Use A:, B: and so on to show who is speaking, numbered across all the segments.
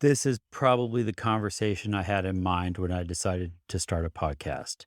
A: This is probably the conversation I had in mind when I decided to start a podcast.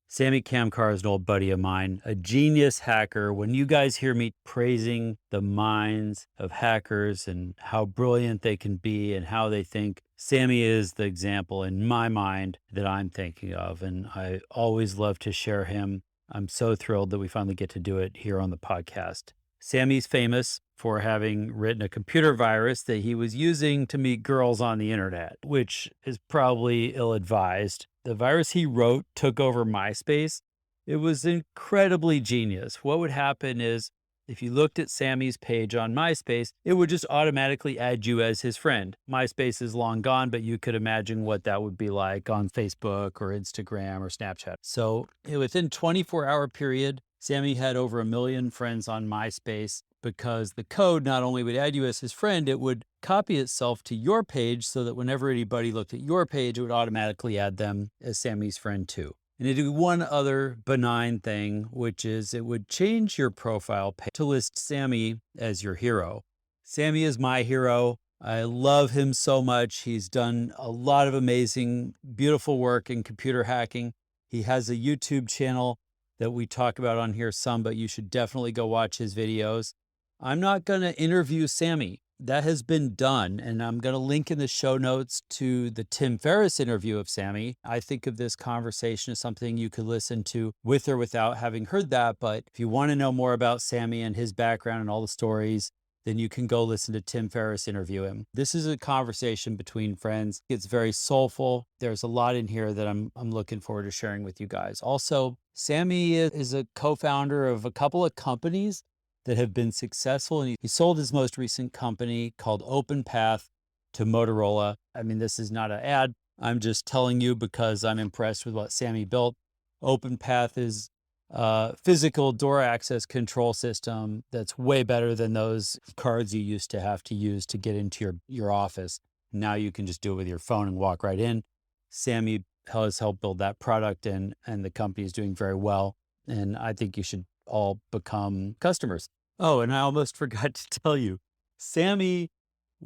A: Samy Kamkar is an old buddy of mine, a genius hacker. When you guys hear me praising the minds of hackers and how brilliant they can be and how they think, Samy is the example in my mind that I'm thinking of. And I always love to share him. I'm so thrilled that we finally get to do it here on the podcast. Samy's famous for having written a computer virus that he was using to meet girls on the internet, which is probably ill-advised. The virus he wrote took over MySpace. It was incredibly genius. What would happen is if you looked at Samy's page on MySpace, it would just automatically add you as his friend. MySpace is long gone, but you could imagine what that would be like on Facebook or Instagram or Snapchat. So within a 24-hour period, Samy had over 1 million friends on MySpace because the code not only would add you as his friend, it would copy itself to your page so that whenever anybody looked at your page, it would automatically add them as Samy's friend too. And it did one other benign thing, which is it would change your profile page to list Samy as your hero. Samy is my hero. I love him so much. He's done a lot of amazing, beautiful work in computer hacking. He has a YouTube channel that we talk about on here some, but you should definitely go watch his videos. I'm not going to interview Samy. That has been done, and I'm going to link in the show notes to the Tim Ferriss interview of Samy. I think of this conversation as something you could listen to with or without having heard that, but if you want to know more about Samy and his background and all the stories, then you can go listen to Tim Ferriss interview him. This is a conversation between friends. It's very soulful. There's a lot in here that I'm looking forward to sharing with you guys. Also, Samy is a co-founder of a couple of companies that have been successful. And he sold his most recent company called OpenPath to Motorola. I mean, this is not an ad. I'm just telling you because I'm impressed with what Samy built. OpenPath is a physical door access control system that's way better than those cards you used to have to use to get into your office. Now you can just do it with your phone and walk right in. Samy has helped build that product and the company is doing very well. And I think you should all become customers. Oh, and I almost forgot to tell you, Samy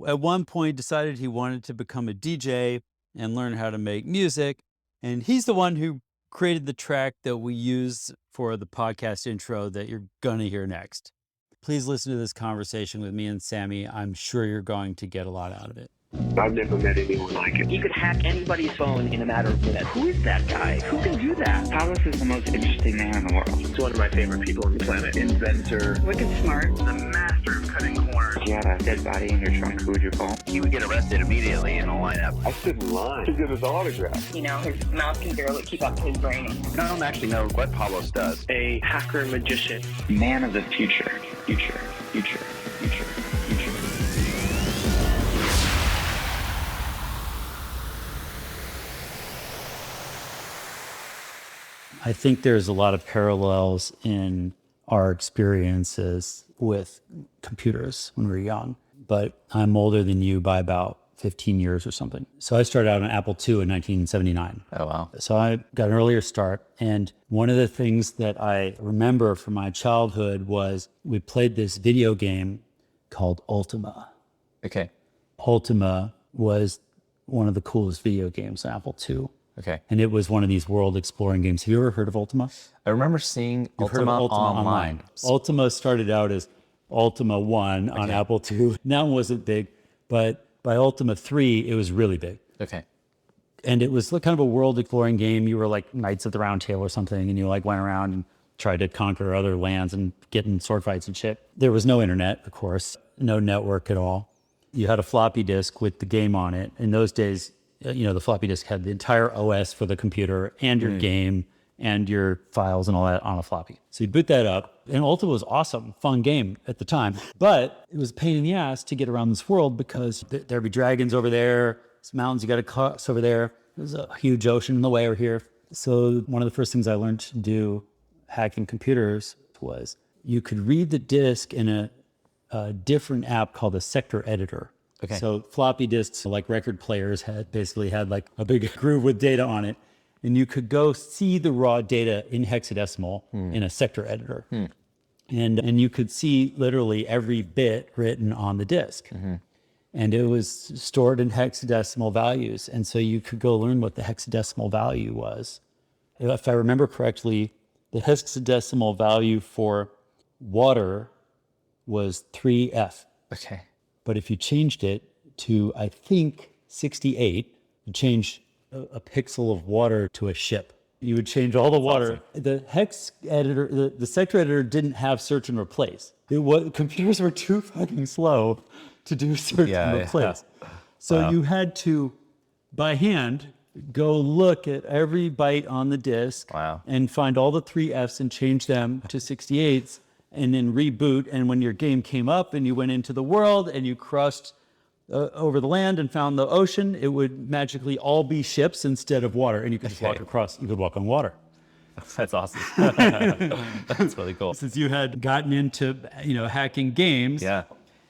A: at one point decided he wanted to become a DJ and learn how to make music. And he's the one who created the track that we use for the podcast intro that you're going to hear next. Please listen to this conversation with me and Samy. I'm sure you're going to get a lot out of it.
B: I've never met anyone like it.
C: He could hack anybody's phone in a matter of minutes. Who is that guy? Who can do that?
D: Thomas is the most interesting man in the world.
B: He's one of my favorite people on the planet.
D: Inventor.
E: Wicked smart.
B: The master of cutting corners.
D: If you had a dead body in your trunk, who would you call?
F: He would get arrested immediately in a lineup.
B: I stood in line to get his autograph.
E: You know, his mouth can barely keep up to his brain.
F: I don't actually know what Pablos does.
B: A hacker magician.
D: Man of the future. Future.
A: I think there's a lot of parallels in our experiences with computers when we were young, but I'm older than you by about 15 years or something. So I started out on Apple II in 1979.
F: Oh, wow.
A: So I got an earlier start. And one of the things that I remember from my childhood was we played this video game called Ultima.
F: Okay.
A: Ultima was one of the coolest video games on Apple II.
F: Okay.
A: And it was one of these world exploring games. Have you ever heard of Ultima?
F: I remember seeing
A: You've heard of
F: Ultima online.
A: Ultima started out as Ultima 1 on Apple II. That one wasn't big, but by Ultima 3, it was really big.
F: Okay.
A: And it was kind of a world exploring game. You were like Knights of the Round Table or something, and you like went around and tried to conquer other lands and get in sword fights and shit. There was no internet, of course, no network at all. You had a floppy disk with the game on it. In those days, the floppy disk had the entire OS for the computer and your game and your files and all that on a floppy. So you boot that up, and Ultima was awesome, fun game at the time. But it was a pain in the ass to get around this world because there'd be dragons over there, some mountains you got to cross over there. There's a huge ocean in the way over here. So one of the first things I learned to do hacking computers was you could read the disk in a different app called a sector editor.
F: Okay.
A: So floppy disks, like record players, basically had like a big groove with data on it. And you could go see the raw data in hexadecimal in a sector editor. And you could see literally every bit written on the disk. and it was stored in hexadecimal values. And so you could go learn what the hexadecimal value was. If I remember correctly, the hexadecimal value for water was 3F.
F: Okay.
A: But if you changed it to, I think, 68, you change a pixel of water to a ship. You would change all the water. Awesome. The hex editor, the sector editor didn't have search and replace. Computers were too fucking slow to do search and replace. Yeah. So you had to, by hand, go look at every byte on the disk and find all the 3Fs and change them to 68s and then reboot. And when your game came up and you went into the world and you crossed over the land and found the ocean, it would magically all be ships instead of water. And you could just walk across, you could walk on water.
F: That's awesome. That's really cool.
A: Since you had gotten into, hacking games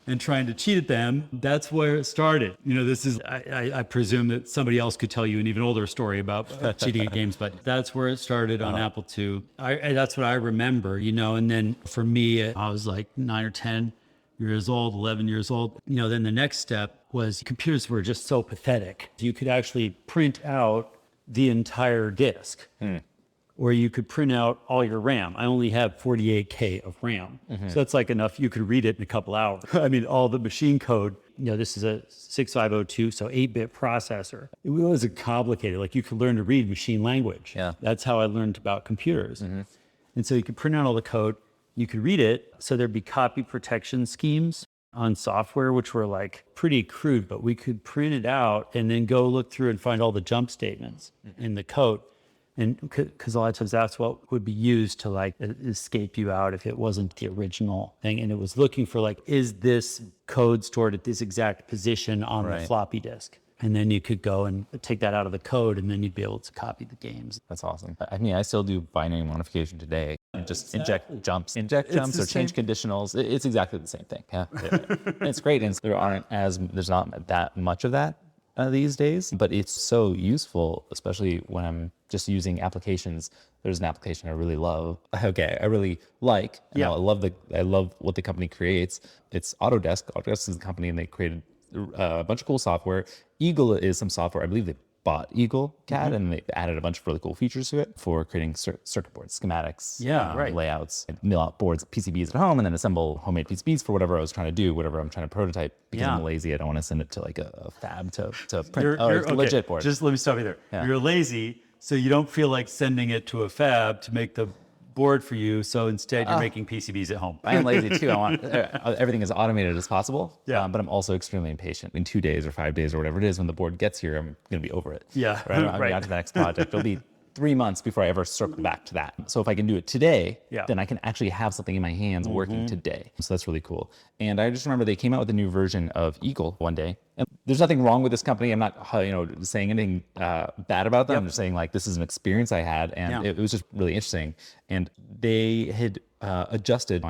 A: and trying to cheat at them, that's where it started. This is, I presume that somebody else could tell you an even older story about cheating at games, but that's where it started on Apple II. That's what I remember, and then for me, I was like 9 or 10 years old, 11 years old. Then the next step was computers were just so pathetic. You could actually print out the entire disk. Or you could print out all your RAM. I only have 48K of RAM. So that's like enough. You could read it in a couple hours. I mean, all the machine code, this is a 6502, so 8-bit processor. It wasn't complicated. Like you could learn to read machine language.
F: Yeah.
A: That's how I learned about computers. And so you could print out all the code. You could read it. So there'd be copy protection schemes on software, which were like pretty crude, but we could print it out and then go look through and find all the jump statements in the code. And because a lot of times that's what would be used to like escape you out if it wasn't the original thing. And it was looking for like, is this code stored at this exact position on the floppy disk? And then you could go and take that out of the code and then you'd be able to copy the games.
F: That's awesome. I mean, I still do binary modification today. Just inject jumps or change conditionals. It's exactly the same thing. Yeah. It's great. And there's not that much of that these days, but it's so useful, especially when I'm just using applications. There's an application I really love. I really like. I love what the company creates. It's Autodesk. Autodesk is the company, and they created a bunch of cool software. Eagle is some software. I believe they bought Eagle CAD and they added a bunch of really cool features to it for creating circuit boards, schematics, layouts, mill out boards, PCBs at home, and then assemble homemade PCBs for whatever I was trying to do, whatever I'm trying to prototype. Because I'm lazy, I don't want to send it to like a fab to print a legit board.
A: Just let me stop you there. Yeah. You're lazy, so you don't feel like sending it to a fab to make the board for you, so instead you're making PCBs at home.
F: I am lazy too. I want everything as automated as possible. Yeah. But I'm also extremely impatient. In 2 days or 5 days or whatever it is, when the board gets here, I'm going to be over it.
A: Yeah.
F: Right. I'm on to the next project. It'll be 3 months before I ever circle back to that. So if I can do it today, then I can actually have something in my hands working today. So that's really cool. And I just remember they came out with a new version of Eagle one day. And there's nothing wrong with this company. I'm not, saying anything bad about them. I'm just saying like this is an experience I had, and it was just really interesting. And they had adjusted.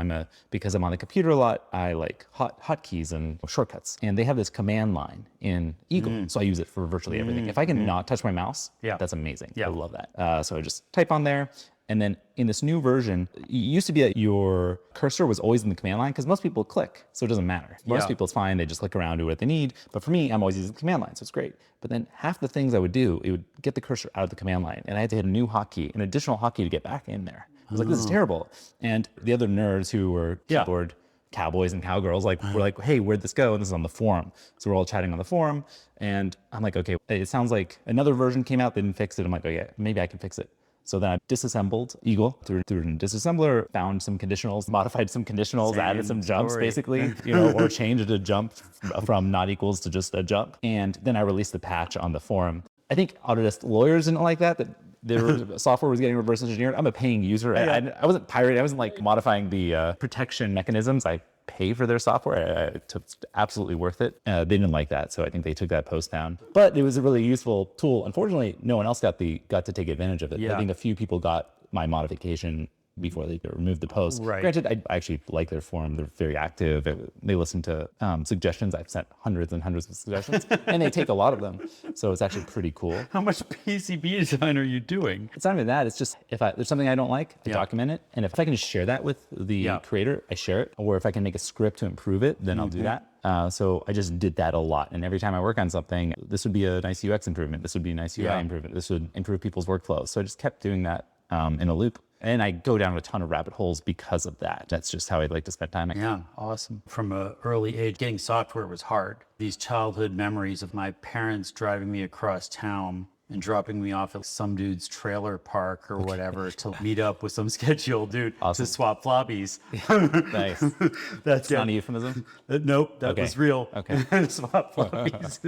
F: Because I'm on the computer a lot, I like hotkeys and shortcuts. And they have this command line in Eagle, so I use it for virtually everything. If I can not touch my mouse, that's amazing. I love that. So I just type on there. And then in this new version, it used to be that your cursor was always in the command line because most people click, so it doesn't matter. Most people, it's fine. They just click around, do what they need. But for me, I'm always using the command line, so it's great. But then half the things I would do, it would get the cursor out of the command line, and I had to hit a new hotkey, an additional hotkey to get back in there. I was like, this is terrible. And the other nerds who were keyboard cowboys and cowgirls were like, hey, where'd this go? And this is on the forum. So we're all chatting on the forum, and I'm like, okay, it sounds like another version came out, they didn't fix it. I'm like, oh yeah, maybe I can fix it. So then I disassembled Eagle through a disassembler, found some conditionals, modified some conditionals, added some jumps basically, or changed a jump from not equals to just a jump. And then I released the patch on the forum. I think Autodesk lawyers didn't like that their software was getting reverse engineered. I'm a paying user. I wasn't pirating. I wasn't like modifying the protection mechanisms. I pay for their software. It's absolutely worth it. They didn't like that, so I think they took that post down. But it was a really useful tool. Unfortunately, no one else got to take advantage of it. I think a few people got my modification before they removed the post. Granted, I actually like their forum. They're very active. They listen to suggestions. I've sent hundreds and hundreds of suggestions, and they take a lot of them. So it's actually pretty cool.
A: How much PCB design are you doing?
F: It's not even that. It's just if there's something I don't like, I document it. And if I can just share that with the creator, I share it. Or if I can make a script to improve it, then I'll do that. So I just did that a lot. And every time I work on something, this would be a nice UX improvement. This would be a nice UI improvement. This would improve people's workflows. So I just kept doing that in a loop. And I go down a ton of rabbit holes because of that. That's just how I'd like to spend time.
A: Yeah, awesome. From an early age, getting software was hard. These childhood memories of my parents driving me across town and dropping me off at some dude's trailer park or whatever to meet up with some sketchy old dude to swap floppies.
F: Nice.
A: That's
F: not a euphemism?
A: Nope, that was real.
F: Okay.
A: Swap floppies.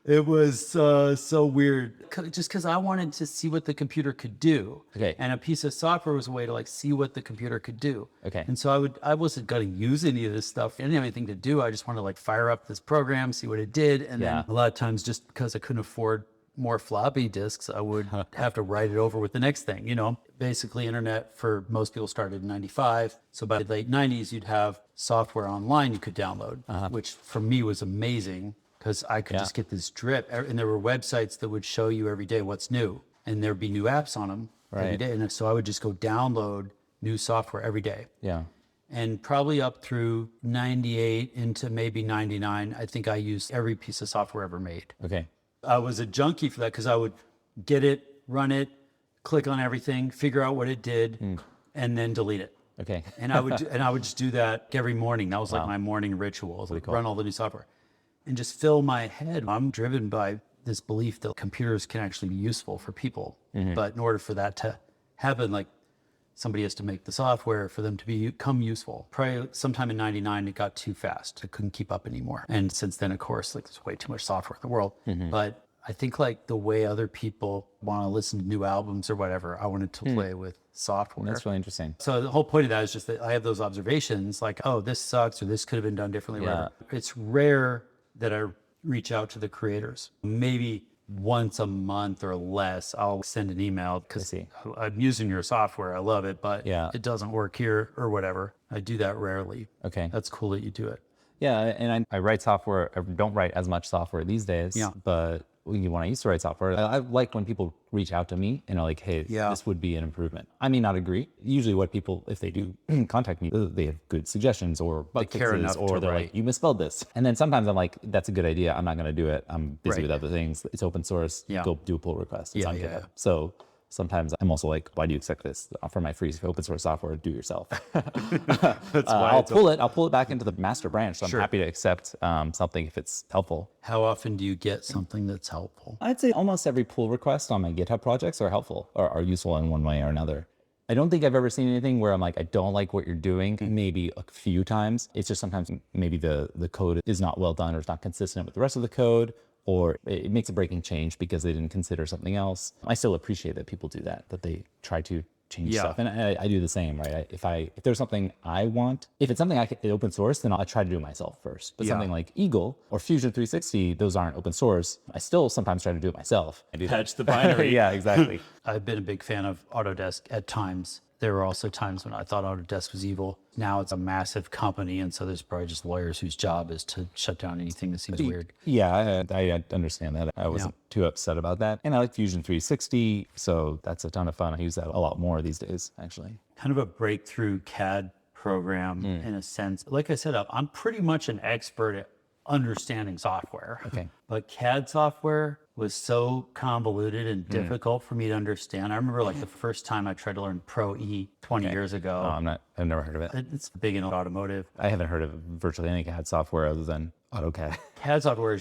A: It was so weird, just because I wanted to see what the computer could do.
F: Okay.
A: And a piece of software was a way to like see what the computer could do.
F: Okay.
A: And so I wasn't going to use any of this stuff. I didn't have anything to do. I just wanted to like fire up this program, see what it did. And then a lot of times, just because I couldn't afford more floppy disks, I would have to write it over with the next thing. Basically, internet for most people started in '95. So by the late '90s, you'd have software online you could download, which for me was amazing. Because I could just get this drip. And there were websites that would show you every day what's new. And there'd be new apps on them every day. And so I would just go download new software every day.
F: Yeah.
A: And probably up through 98 into maybe 99, I think I used every piece of software ever made.
F: Okay.
A: I was a junkie for that because I would get it, run it, click on everything, figure out what it did, and then delete it.
F: Okay.
A: And I would just do that every morning. That was like my morning ritual. Like run all the new software. And just fill my head. I'm driven by this belief that computers can actually be useful for people. But in order for that to happen, like somebody has to make the software for them to become useful. Probably sometime in '99, it got too fast. I couldn't keep up anymore. And since then, of course, like there's way too much software in the world. But I think like the way other people want to listen to new albums or whatever, I wanted to play with software.
F: That's really interesting.
A: So the whole point of that is just that I have those observations like, oh, this sucks or this could have been done differently. Or whatever. It's rare that I reach out to the creators. Maybe once a month or less, I'll send an email because I'm using your software. I love it, but it doesn't work here or whatever. I do that rarely.
F: Okay.
A: That's cool that you do it.
F: Yeah, and I write software. I don't write as much software these days, but when I used to write software, I like when people reach out to me and are like, hey, this would be an improvement. I may not agree. Usually what people, if they do contact me, they have good suggestions or bug fixes, or they're like, you misspelled this. And then sometimes I'm like, that's a good idea. I'm not going to do it. I'm busy with other things. It's open source. Go do a pull request. It's on GitHub. So sometimes I'm also like, why do you expect this? For my free open source software, do it yourself.
A: That's why
F: I'll pull it back into the master branch. So I'm happy to accept something if it's helpful.
A: How often do you get something that's helpful?
F: I'd say almost every pull request on my GitHub projects are helpful or are useful in one way or another. I don't think I've ever seen anything where I'm like, I don't like what you're doing. Maybe a few times. It's just sometimes maybe the code is not well done or it's not consistent with the rest of the code, or it makes a breaking change because they didn't consider something else. I still appreciate that people do that they try to change stuff. And I do the same, right? If there's something I want, if it's something I can open source, then I'll try to do it myself first. But something like Eagle or Fusion 360, those aren't open source. I still sometimes try to do it myself.
A: Patch the binary.
F: Yeah, exactly.
A: I've been a big fan of Autodesk at times. There were also times when I thought Autodesk was evil. Now it's a massive company, and so there's probably just lawyers whose job is to shut down anything that seems weird.
F: Yeah, I understand that. I wasn't too upset about that. And I like Fusion 360, so that's a ton of fun. I use that a lot more these days, actually.
A: Kind of a breakthrough CAD program in a sense. Like I said, I'm pretty much an expert at understanding software.
F: Okay.
A: But CAD software was so convoluted and difficult for me to understand. I remember like the first time I tried to learn Pro E 20 years ago.
F: Oh, I've never heard of it.
A: It's big in automotive.
F: I haven't heard of virtually any CAD software other than AutoCAD.
A: CAD software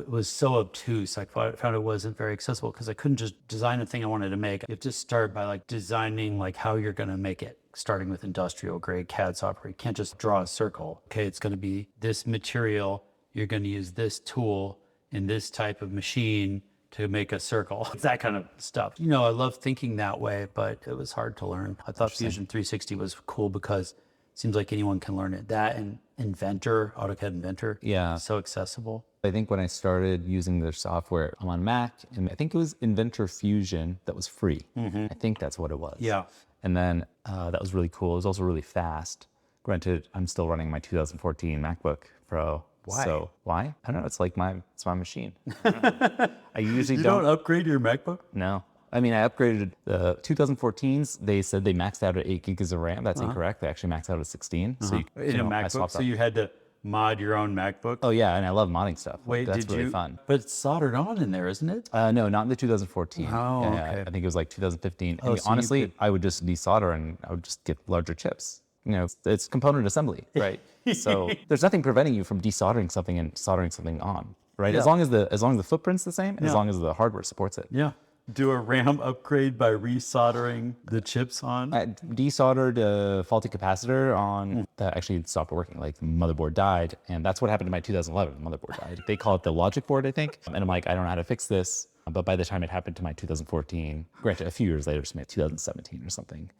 A: was so obtuse. I found it wasn't very accessible because I couldn't just design a thing I wanted to make. You have to start by like designing like how you're going to make it, starting with industrial grade CAD software. You can't just draw a circle. Okay, it's going to be this material. You're going to use this tool in this type of machine to make a circle. It's that kind of stuff. I love thinking that way, but it was hard to learn. I thought Fusion 360 was cool because it seems like anyone can learn it. That and Inventor, AutoCAD Inventor, so accessible.
F: I think when I started using their software, I'm on Mac, and I think it was Inventor Fusion that was free. I think that's what it was.
A: Yeah.
F: And then that was really cool. It was also really fast. Granted, I'm still running my 2014 MacBook Pro.
A: Why?
F: So why? I don't know. It's like it's my machine. I usually
A: don't upgrade your MacBook?
F: No. I mean, I upgraded the 2014s. They said they maxed out at 8 gigs of RAM. That's incorrect. They actually maxed out at 16. So
A: in a MacBook, so you had to mod your own MacBook?
F: Oh yeah, and I love modding stuff.
A: Wait,
F: That's
A: did
F: really
A: you?
F: fun.
A: But it's soldered on in there, isn't it?
F: No, not in the 2014.
A: Oh,
F: Yeah,
A: okay.
F: I think it was like 2015.
A: Oh,
F: And
A: so you
F: honestly,
A: could-
F: I would just desolder and I would just get larger chips. You know, it's component assembly, right? So there's nothing preventing you from desoldering something and soldering something on, right?
A: Yeah.
F: As long as the footprint's the same, and as long as the hardware supports it.
A: Yeah. Do a RAM upgrade by resoldering the chips on?
F: I desoldered a faulty capacitor on that actually stopped working. Like the motherboard died, and that's what happened to my 2011 motherboard died. They call it the logic board, I think. And I'm like, I don't know how to fix this. But by the time it happened to my 2014, granted, a few years later, it's maybe 2017 or something,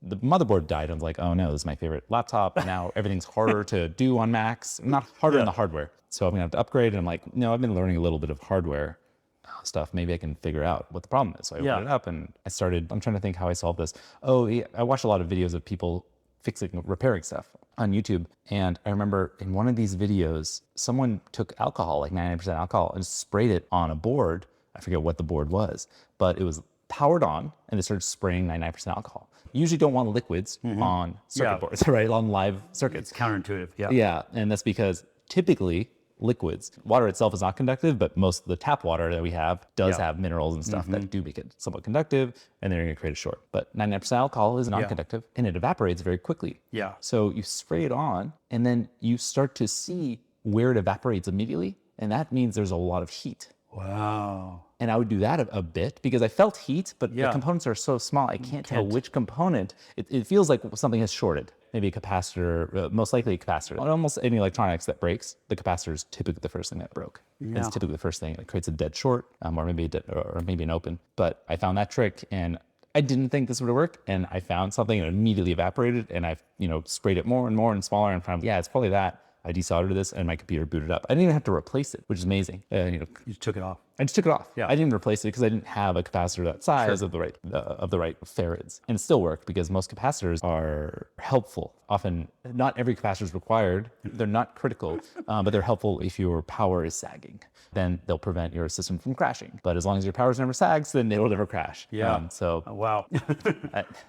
F: the motherboard died. I was like, oh no, this is my favorite laptop. And now everything's harder to do on Macs, not harder in the hardware. So I'm gonna have to upgrade. And I'm like, no, I've been learning a little bit of hardware stuff. Maybe I can figure out what the problem is. So I opened it up and I'm trying to think how I solved this. Oh, yeah, I watched a lot of videos of people repairing stuff on YouTube. And I remember in one of these videos, someone took alcohol, like 99% alcohol, and sprayed it on a board. I forget what the board was, but it was powered on and they started spraying 99% alcohol. You usually don't want liquids on circuit boards, right? On live circuits.
A: It's counterintuitive. Yeah.
F: Yeah, and that's because typically liquids, water itself is not conductive, but most of the tap water that we have does have minerals and stuff that do make it somewhat conductive, and then you're gonna create a short. But 99% alcohol is non-conductive and it evaporates very quickly.
A: Yeah.
F: So you spray it on and then you start to see where it evaporates immediately, and that means there's a lot of heat.
A: Wow.
F: And I would do that a bit because I felt heat, but the components are so small, I can't tell which component. It feels like something has shorted. Maybe a capacitor, most likely a capacitor. On almost any electronics that breaks, the capacitor is typically the first thing that broke. And it's typically the first thing that creates a dead short, or maybe an open. But I found that trick, and I didn't think this would work. And I found something and it immediately evaporated, and I, sprayed it more and more and smaller, and found, it's probably that. I desoldered this and my computer booted up. I didn't even have to replace it, which is amazing.
A: You took it off.
F: I just took it off.
A: Yeah.
F: I didn't replace it because I didn't have a capacitor that size of the right farads, and it still worked because most capacitors are helpful. Often, not every capacitor is required. They're not critical, but they're helpful if your power is sagging. Then they'll prevent your system from crashing. But as long as your power never sags, then it'll never crash.
A: Yeah. Wow.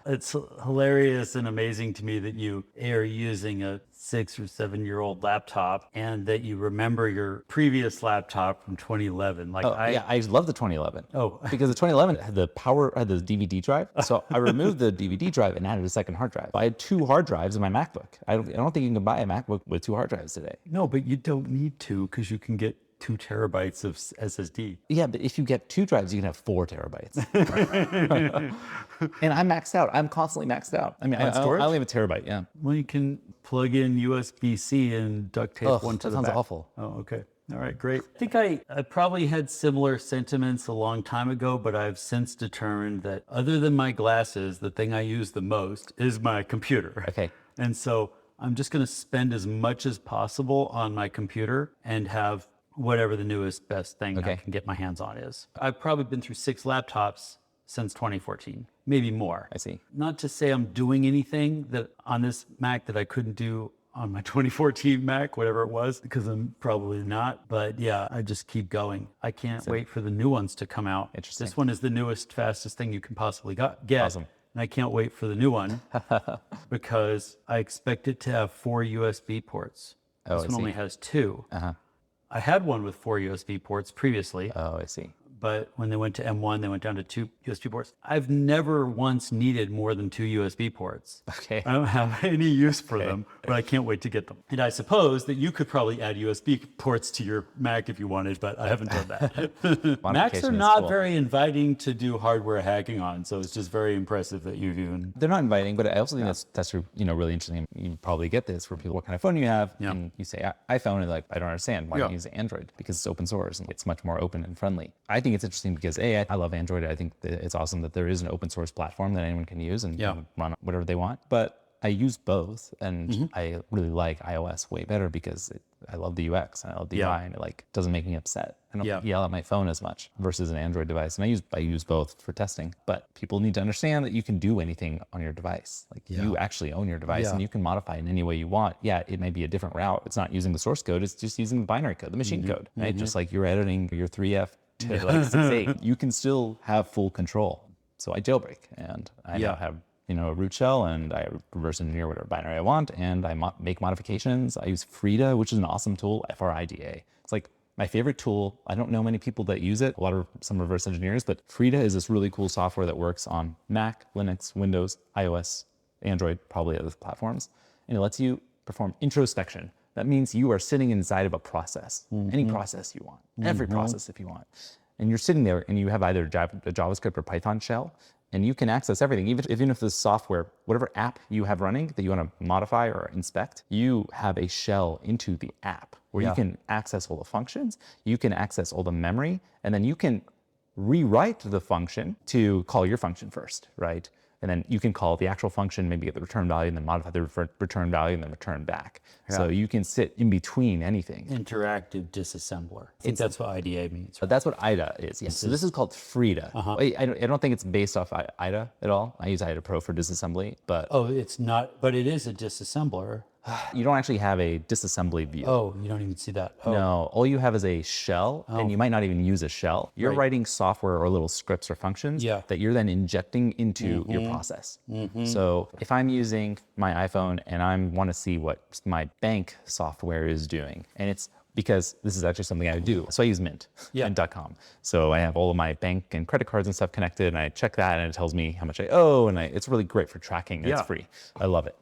A: It's hilarious and amazing to me that you are using a 6 or 7 year old laptop and that you remember your previous laptop from 2011. Like
F: I love the 2011.
A: Oh.
F: Because the 2011 had the DVD drive. So I removed the DVD drive and added a second hard drive. I had 2 hard drives in my MacBook. I don't think you can buy a MacBook with 2 hard drives today.
A: No, but you don't need to because you can get 2 terabytes of SSD.
F: Yeah, but if you get 2 drives, you can have 4 terabytes. And I'm maxed out. I'm constantly maxed out. I mean, I only have a terabyte, yeah.
A: Well, you can plug in USB-C and duct tape one to the back.
F: That sounds awful.
A: Oh, okay. All right, great. I think I probably had similar sentiments a long time ago, but I've since determined that other than my glasses, the thing I use the most is my computer.
F: Okay.
A: And so I'm just going to spend as much as possible on my computer and have whatever the newest, best thing I can get my hands on is. I've probably been through 6 laptops since 2014, maybe more.
F: I see.
A: Not to say I'm doing anything that on this Mac that I couldn't do on my 2014 Mac, whatever it was, because I'm probably not. But yeah, I just keep going. I can't wait for the new ones to come out.
F: Interesting.
A: This one is the newest, fastest thing you can possibly get.
F: Awesome.
A: And I can't wait for the new one because I expect it to have 4 USB ports. This one only has 2. I had one with 4 USB ports previously.
F: Oh, I see.
A: But when they went to M1, they went down to 2 USB ports. I've never once needed more than 2 USB ports.
F: Okay.
A: I don't have any use for them, but I can't wait to get them. And I suppose that you could probably add USB ports to your Mac if you wanted, but I haven't done that. Macs are not very inviting to do hardware hacking on, so it's just very impressive that you've even...
F: They're not inviting, but I also think that's really interesting. You probably get this for people, what kind of phone you have, and you say iPhone, and like, I don't understand. Why don't you use Android? Because it's open source and it's much more open and friendly. I think it's interesting because I love Android. I think that it's awesome that there is an open source platform that anyone can use and run whatever they want. But I use both, and I really like iOS way better because I love the UX and I love the UI, and it doesn't make me upset. I don't yell at my phone as much versus an Android device. And I use both for testing. But people need to understand that you can do anything on your device. Like you actually own your device and you can modify it in any way you want. Yeah, it may be a different route. It's not using the source code. It's just using the binary code, the machine code, right? Just like you're editing your 3F to like 6.8, you can still have full control. So I jailbreak, and I now have a root shell, and I reverse engineer whatever binary I want, and I make modifications. I use Frida, which is an awesome tool, Frida. It's like my favorite tool. I don't know many people that use it, some reverse engineers, but Frida is this really cool software that works on Mac, Linux, Windows, iOS, Android, probably other platforms. And it lets you perform introspection. That means you are sitting inside of a process, any process you want, every process if you want. And you're sitting there and you have either a JavaScript or Python shell, and you can access everything. Even if the software, whatever app you have running that you want to modify or inspect, you have a shell into the app where you can access all the functions, you can access all the memory, and then you can rewrite the function to call your function first, right? And then you can call the actual function, maybe get the return value, and then modify the return value, and then return back. Yeah. So you can sit in between anything.
A: Interactive disassembler. I think that's what IDA means.
F: Right? That's what IDA is, yes. So this is called Frida. I don't think it's based off IDA at all. I use IDA Pro for disassembly, but...
A: Oh, it's not, but it is a disassembler.
F: You don't actually have a disassembly view.
A: Oh, you don't even see that. Oh.
F: No, all you have is a shell, and you might not even use a shell. You're writing software or little scripts or functions that you're then injecting into your process. So if I'm using my iPhone and I want to see what my bank software is doing, and it's because this is actually something I do. So I use Mint and .com. So I have all of my bank and credit cards and stuff connected, and I check that, and it tells me how much I owe, and it's really great for tracking. It's free. I love it.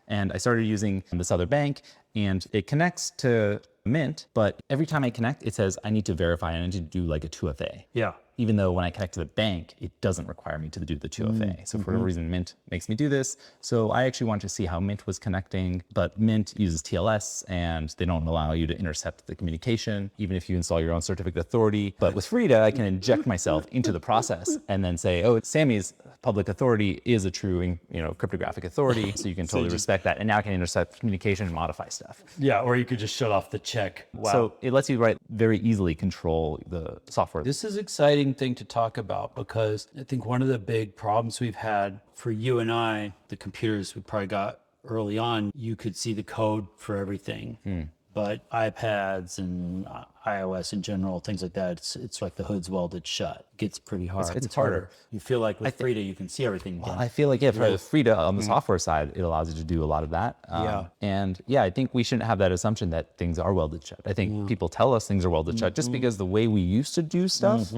F: And I started using this other bank, and it connects to Mint, but every time I connect, it says I need to verify and I need to do like a 2FA.
A: Yeah.
F: Even though when I connect to the bank, it doesn't require me to do the 2FA. So for whatever reason, Mint makes me do this. So I actually wanted to see how Mint was connecting, but Mint uses TLS and they don't allow you to intercept the communication, even if you install your own certificate authority. But with Frida, I can inject myself into the process and then say, oh, Sammy's public authority is a true, cryptographic authority. So you can totally respect that. And now I can intercept communication and modify stuff.
A: Yeah, or you could just shut off the check. Wow.
F: So it lets you very easily control the software.
A: This is exciting thing to talk about because I think one of the big problems we've had for you and I, the computers we probably got early on, you could see the code for everything. But iPads and iOS in general, things like that, it's like the hood's welded shut. It gets pretty hard.
F: It's harder.
A: You feel like with Frida, you can see everything.
F: Well, I feel like, for Frida on the software side, it allows you to do a lot of that. And I think we shouldn't have that assumption that things are welded shut. I think people tell us things are welded shut just because the way we used to do stuff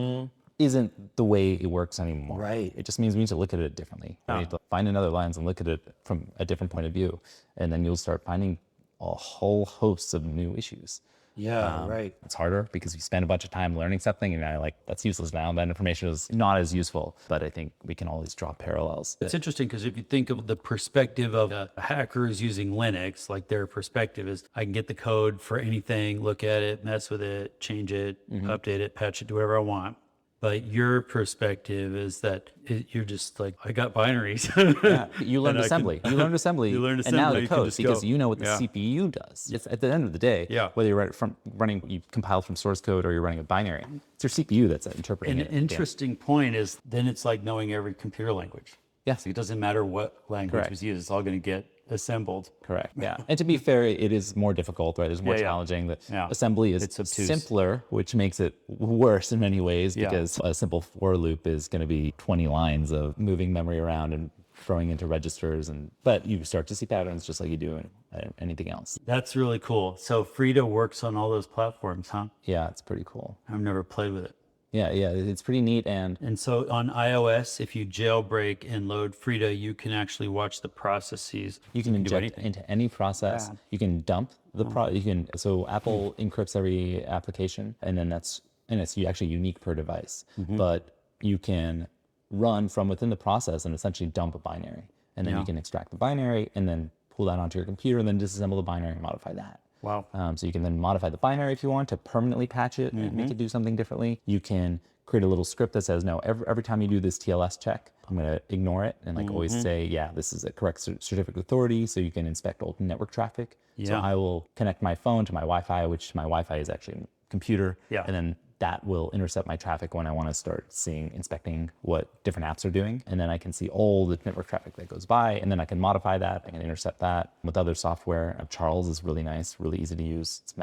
F: isn't the way it works anymore.
A: Right.
F: It just means we need to look at it differently. We need to find another lens and look at it from a different point of view. And then you'll start finding a whole host of new issues.
A: Yeah, right.
F: It's harder because you spend a bunch of time learning something and that's useless now. That information is not as useful, but I think we can always draw parallels.
A: It's interesting because if you think of the perspective of a hacker who's using Linux, like their perspective is I can get the code for anything, look at it, mess with it, change it, update it, patch it, do whatever I want. But your perspective is that you're just like, I got binaries.
F: You learned assembly. You learned assembly. And now the code, because you know what the CPU does. It's at the end of the day, whether you're you compiled from source code or you're running a binary, it's your CPU that's interpreting it.
A: An interesting point is then it's like knowing every computer language.
F: Yes.
A: It doesn't matter what language was used. It's all going to get assembled.
F: Correct. Yeah. And to be fair, it is more difficult, right? It's more challenging. The assembly is simpler, which makes it worse in many ways because a simple for loop is going to be 20 lines of moving memory around and throwing into registers. But you start to see patterns just like you do in anything else.
A: That's really cool. So Frida works on all those platforms, huh?
F: Yeah, it's pretty cool.
A: I've never played with it.
F: Yeah, it's pretty neat. And
A: so on iOS, if you jailbreak and load Frida, you can actually watch the processes.
F: You can inject into any process. Yeah. You can dump the so Apple encrypts every application, and then it's actually unique per device. But you can run from within the process and essentially dump a binary, and then you can extract the binary and then pull that onto your computer and then disassemble the binary and modify that.
A: Wow.
F: So you can then modify the binary if you want to permanently patch it and make it do something differently. You can create a little script that says, no, every time you do this TLS check, I'm going to ignore it and always say, yeah, this is a correct certificate authority. So you can inspect old network traffic. Yeah. So I will connect my phone to my Wi-Fi, which my Wi-Fi is actually a computer. Yeah. And then that will intercept my traffic when I want to start inspecting what different apps are doing. And then I can see all the network traffic that goes by, and then I can modify that. I can intercept that with other software. Charles is really nice, really easy to use. It's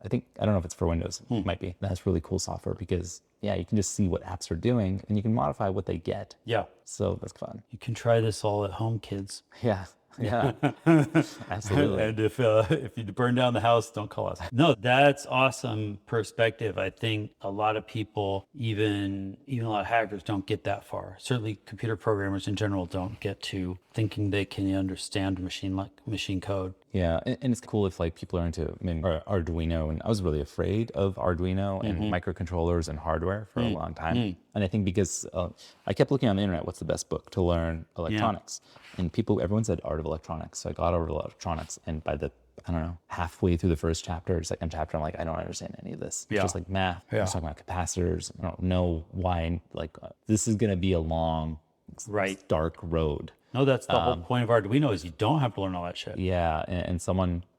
F: I think, I don't know if it's for Windows, it might be. That's really cool software because, yeah, you can just see what apps are doing and you can modify what they get.
A: Yeah.
F: So that's fun.
A: You can try this all at home, kids.
F: Yeah. Yeah. Absolutely.
A: And if you burn down the house, don't call us. No, that's awesome perspective. I think a lot of people, even a lot of hackers, don't get that far. Certainly, computer programmers in general don't get to thinking they can understand machine code.
F: Yeah, and it's cool if like people are into Arduino, and I was really afraid of Arduino and microcontrollers and hardware for a long time. And I think because I kept looking on the internet, what's the best book to learn electronics? And everyone said Art of Electronics. So I got Art of Electronics, and by the, I don't know, halfway through the first chapter or second chapter, I'm like, I don't understand any of this. It's just like math. Yeah. It's talking about capacitors. I don't know why, this is going to be a long, dark road.
A: No, that's the whole point of Arduino is you don't have to learn all that shit.
F: Yeah, and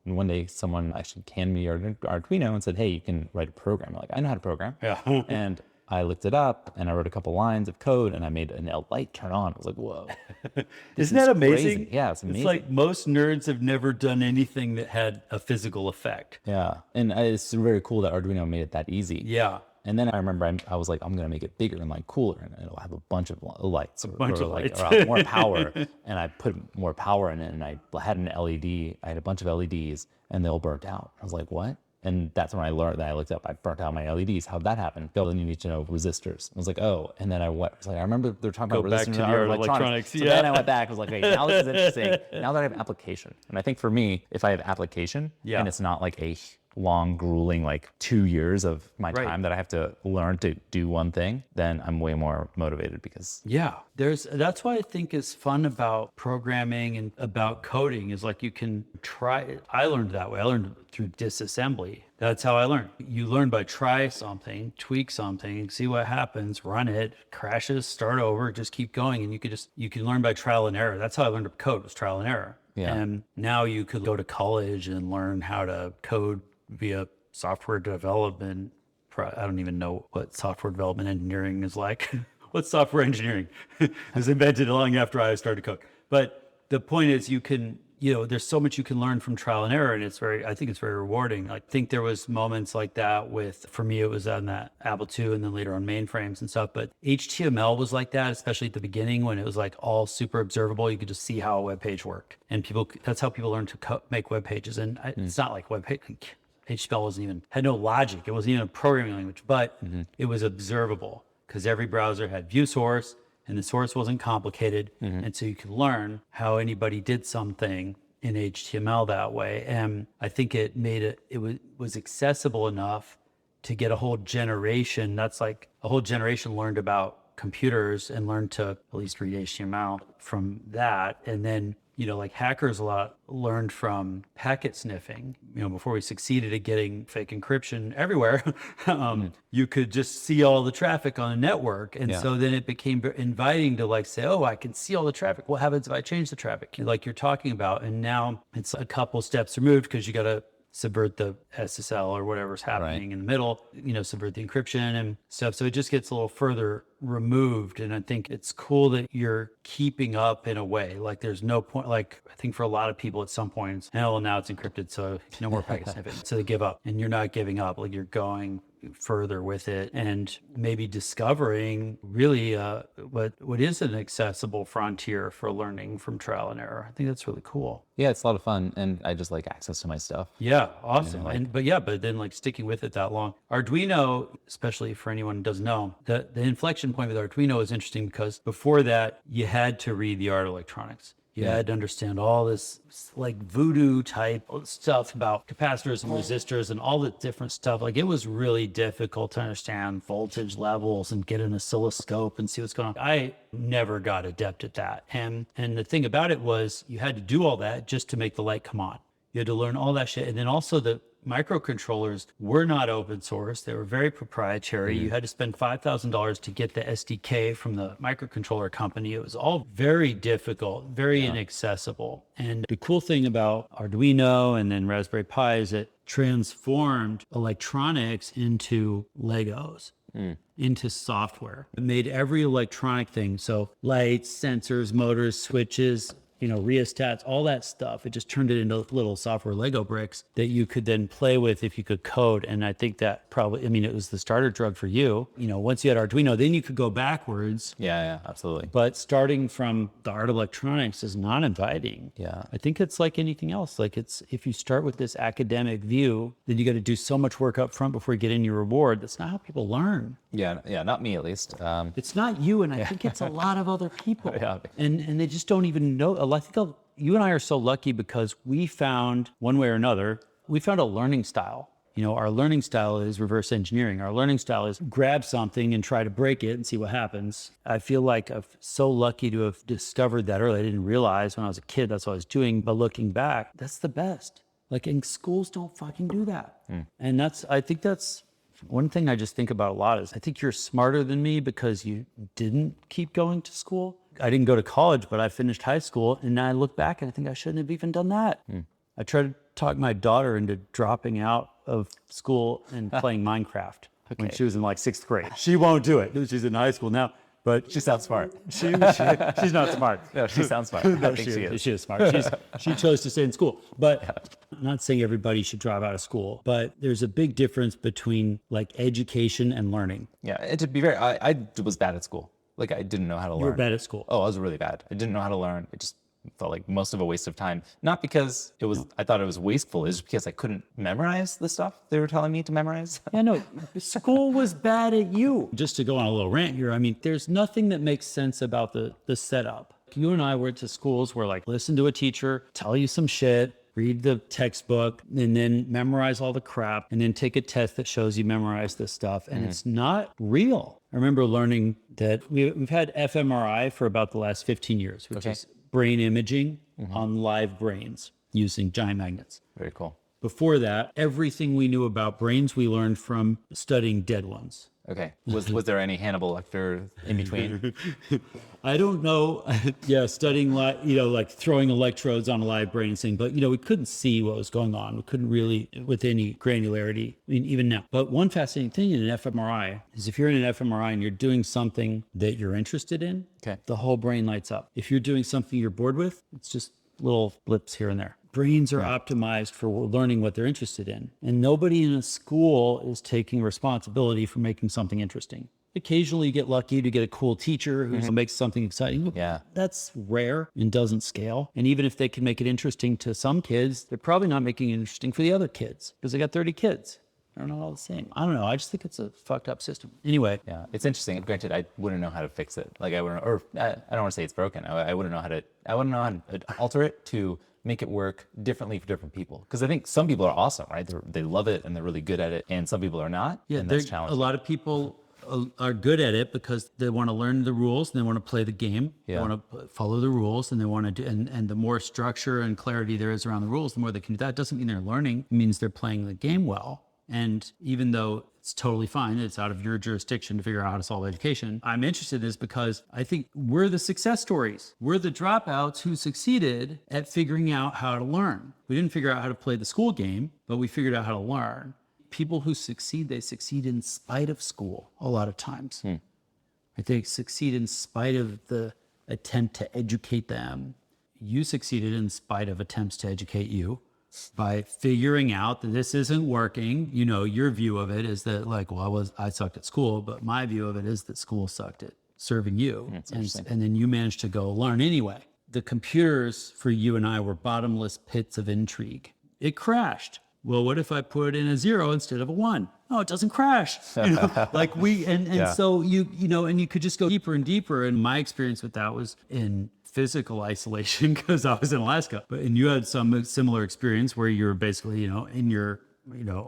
F: one day someone actually handed me Arduino and said, hey, you can write a program. I'm like, I know how to program.
A: Yeah.
F: And I looked it up and I wrote a couple lines of code and I made a light turn on. I was like, whoa.
A: Isn't that amazing?
F: Crazy. Yeah, it's amazing.
A: It's like most nerds have never done anything that had a physical effect.
F: Yeah, and it's very cool that Arduino made it that easy.
A: Yeah.
F: And then I remember I was like, I'm going to make it bigger and like cooler, and it'll have a bunch of lights, or more power. And I put more power in it, and I had an LED. I had a bunch of LEDs, and they all burnt out. I was like, what? And that's when I learned that I looked up, I burnt out my LEDs. How'd that happen? Bill, then you need to know resistors. I was like, oh. And then I was like, I remember they're talking about resistors and electronics. So then I went back, I was like, wait, now this is interesting. Now that I have application. And I think for me, if I have application, and it's not like a long, grueling, like 2 years of my time that I have to learn to do one thing, then I'm way more motivated because
A: that's why I think is fun about programming and about coding is like you can try it. I learned that way. I learned through disassembly. That's how I learned. You learn by try something, tweak something, see what happens, run it, crashes, start over, just keep going. And you can learn by trial and error. That's how I learned to code, was trial and error.
F: Yeah.
A: And now you could go to college and learn how to code via software development. I don't even know what software development engineering is like. What's software engineering? It was invented long after I started code. But the point is there's so much you can learn from trial and error, and I think it's very rewarding. I think there was moments like that for me, it was on that Apple II and then later on mainframes and stuff. But HTML was like that, especially at the beginning when it was like all super observable. You could just see how a web page worked. And that's how people learned to make web pages. And it's not like web page. HTML had no logic. It wasn't even a programming language, but it was observable because every browser had view source and the source wasn't complicated. And so you could learn how anybody did something in HTML that way. And I think it made it was accessible enough to get a whole generation. That's like a whole generation learned about computers and learned to at least read HTML from that. And then like hackers a lot learned from packet sniffing. Before we succeeded at getting fake encryption everywhere, you could just see all the traffic on a network. And so then it became inviting to say, oh, I can see all the traffic. What happens if I change the traffic? Like you're talking about. And now it's a couple steps removed because you got to subvert the SSL or whatever's happening in the middle, subvert the encryption and stuff. So it just gets a little further removed. And I think it's cool that you're keeping up in a way. Like there's no point, I think for a lot of people at some point, now it's encrypted, so no more packet sniffing. So they give up, and you're not giving up. Like you're going further with it and maybe discovering really what is an accessible frontier for learning from trial and error. I think that's really cool.
F: Yeah, it's a lot of fun, and I just like access to my stuff.
A: Yeah, awesome. But then sticking with it that long. Arduino, especially for anyone who doesn't know, the inflection point with Arduino is interesting because before that you had to read the Art of Electronics. You had to understand all this voodoo type stuff about capacitors and resistors and all the different stuff. It was really difficult to understand voltage levels and get an oscilloscope and see what's going on. I never got adept at that. And the thing about it was you had to do all that just to make the light come on. You had to learn all that shit. And then also the microcontrollers were not open source. They were very proprietary. You had to spend $5,000 to get the SDK from the microcontroller company. It was all very difficult, very inaccessible. And the cool thing about Arduino and then Raspberry Pi is it transformed electronics into Legos. Into software. It made every electronic thing. So lights, sensors, motors, switches, rheostats, all that stuff. It just turned it into little software Lego bricks that you could then play with if you could code. And I think that probably, it was the starter drug for you. Once you had Arduino, then you could go backwards.
F: Yeah, absolutely.
A: But starting from the art of electronics is not inviting.
F: Yeah.
A: I think it's like anything else. Like if you start with this academic view, then you got to do so much work up front before you get in your reward. That's not how people learn.
F: Yeah, not me at least.
A: It's not you, and I think it's a lot of other people.
F: Yeah.
A: And they just don't even know. I think you and I are so lucky because we found, one way or another, we found a learning style. Our learning style is reverse engineering. Our learning style is grab something and try to break it and see what happens. I feel like I'm so lucky to have discovered that early. I didn't realize when I was a kid that's what I was doing, but looking back, that's the best. Like, and schools don't fucking do that. And I think that's one thing I just think about a lot is I think you're smarter than me because you didn't keep going to school. I didn't go to college, but I finished high school, and I look back and I think I shouldn't have even done that. I tried to talk my daughter into dropping out of school and playing Minecraft when she was in like 6th grade. She won't do it. She's in high school now, but
F: She sounds smart.
A: she's not smart.
F: No, she sounds smart.
A: No,
F: I think she is.
A: She is smart. She chose to stay in school. But I'm not saying everybody should drop out of school, but there's a big difference between like education and learning.
F: Yeah, and to be fair, I was bad at school. Like, I didn't know how to learn.
A: You were bad at school.
F: Oh, I was really bad. I didn't know how to learn. It just felt like most of a waste of time. Not because I thought it was wasteful. It's just because I couldn't memorize the stuff they were telling me to memorize.
A: Yeah, no, school was bad at you. Just to go on a little rant here, there's nothing that makes sense about the setup. You and I went to schools where like listen to a teacher, tell you some shit, read the textbook, and then memorize all the crap, and then take a test that shows you memorize this stuff. And it's not real. I remember learning that we've had fMRI for about the last 15 years, which is brain imaging on live brains using giant magnets.
F: Very cool.
A: Before that, everything we knew about brains we learned from studying dead ones.
F: Okay. Was there any Hannibal Lecter in between?
A: I don't know. Yeah, studying like throwing electrodes on a live brain and saying, but we couldn't see what was going on. We couldn't really with any granularity. Even now. But one fascinating thing in an fMRI is if you're in an fMRI and you're doing something that you're interested in, the whole brain lights up. If you're doing something you're bored with, it's just little blips here and there. Brains are optimized for learning what they're interested in. And nobody in a school is taking responsibility for making something interesting. Occasionally you get lucky to get a cool teacher who makes something exciting.
F: Yeah.
A: That's rare and doesn't scale. And even if they can make it interesting to some kids, they're probably not making it interesting for the other kids because they got 30 kids. They're not all the same. I don't know. I just think it's a fucked up system. Anyway.
F: Yeah, it's interesting. Granted, I wouldn't know how to fix it. Like I don't want to say it's broken. I wouldn't know how to alter it to make it work differently for different people. Because I think some people are awesome, right? They love it and they're really good at it. And some people are not.
A: Yeah,
F: and that's challenging.
A: A lot of people are good at it because they want to learn the rules and they want to play the game.
F: Yeah.
A: They want to follow the rules and they want to do, and the more structure and clarity there is around the rules, the more they can do that. It doesn't mean they're learning. It means they're playing the game well. And even though it's totally fine, it's out of your jurisdiction to figure out how to solve education, I'm interested in this because I think we're the success stories. We're the dropouts who succeeded at figuring out how to learn. We didn't figure out how to play the school game, but we figured out how to learn. People who succeed, they succeed in spite of school a lot of times. They succeed in spite of the attempt to educate them. You succeeded in spite of attempts to educate you. By figuring out that this isn't working, your view of it is that like, well, I sucked at school, but my view of it is that school sucked at serving you. And then you managed to go learn anyway. The computers for you and I were bottomless pits of intrigue. It crashed. Well, what if I put in a 0 instead of a 1? Oh, it doesn't crash. So you could just go deeper and deeper. And my experience with that was in physical isolation because I was in Alaska. And you had some similar experience where you were basically, in your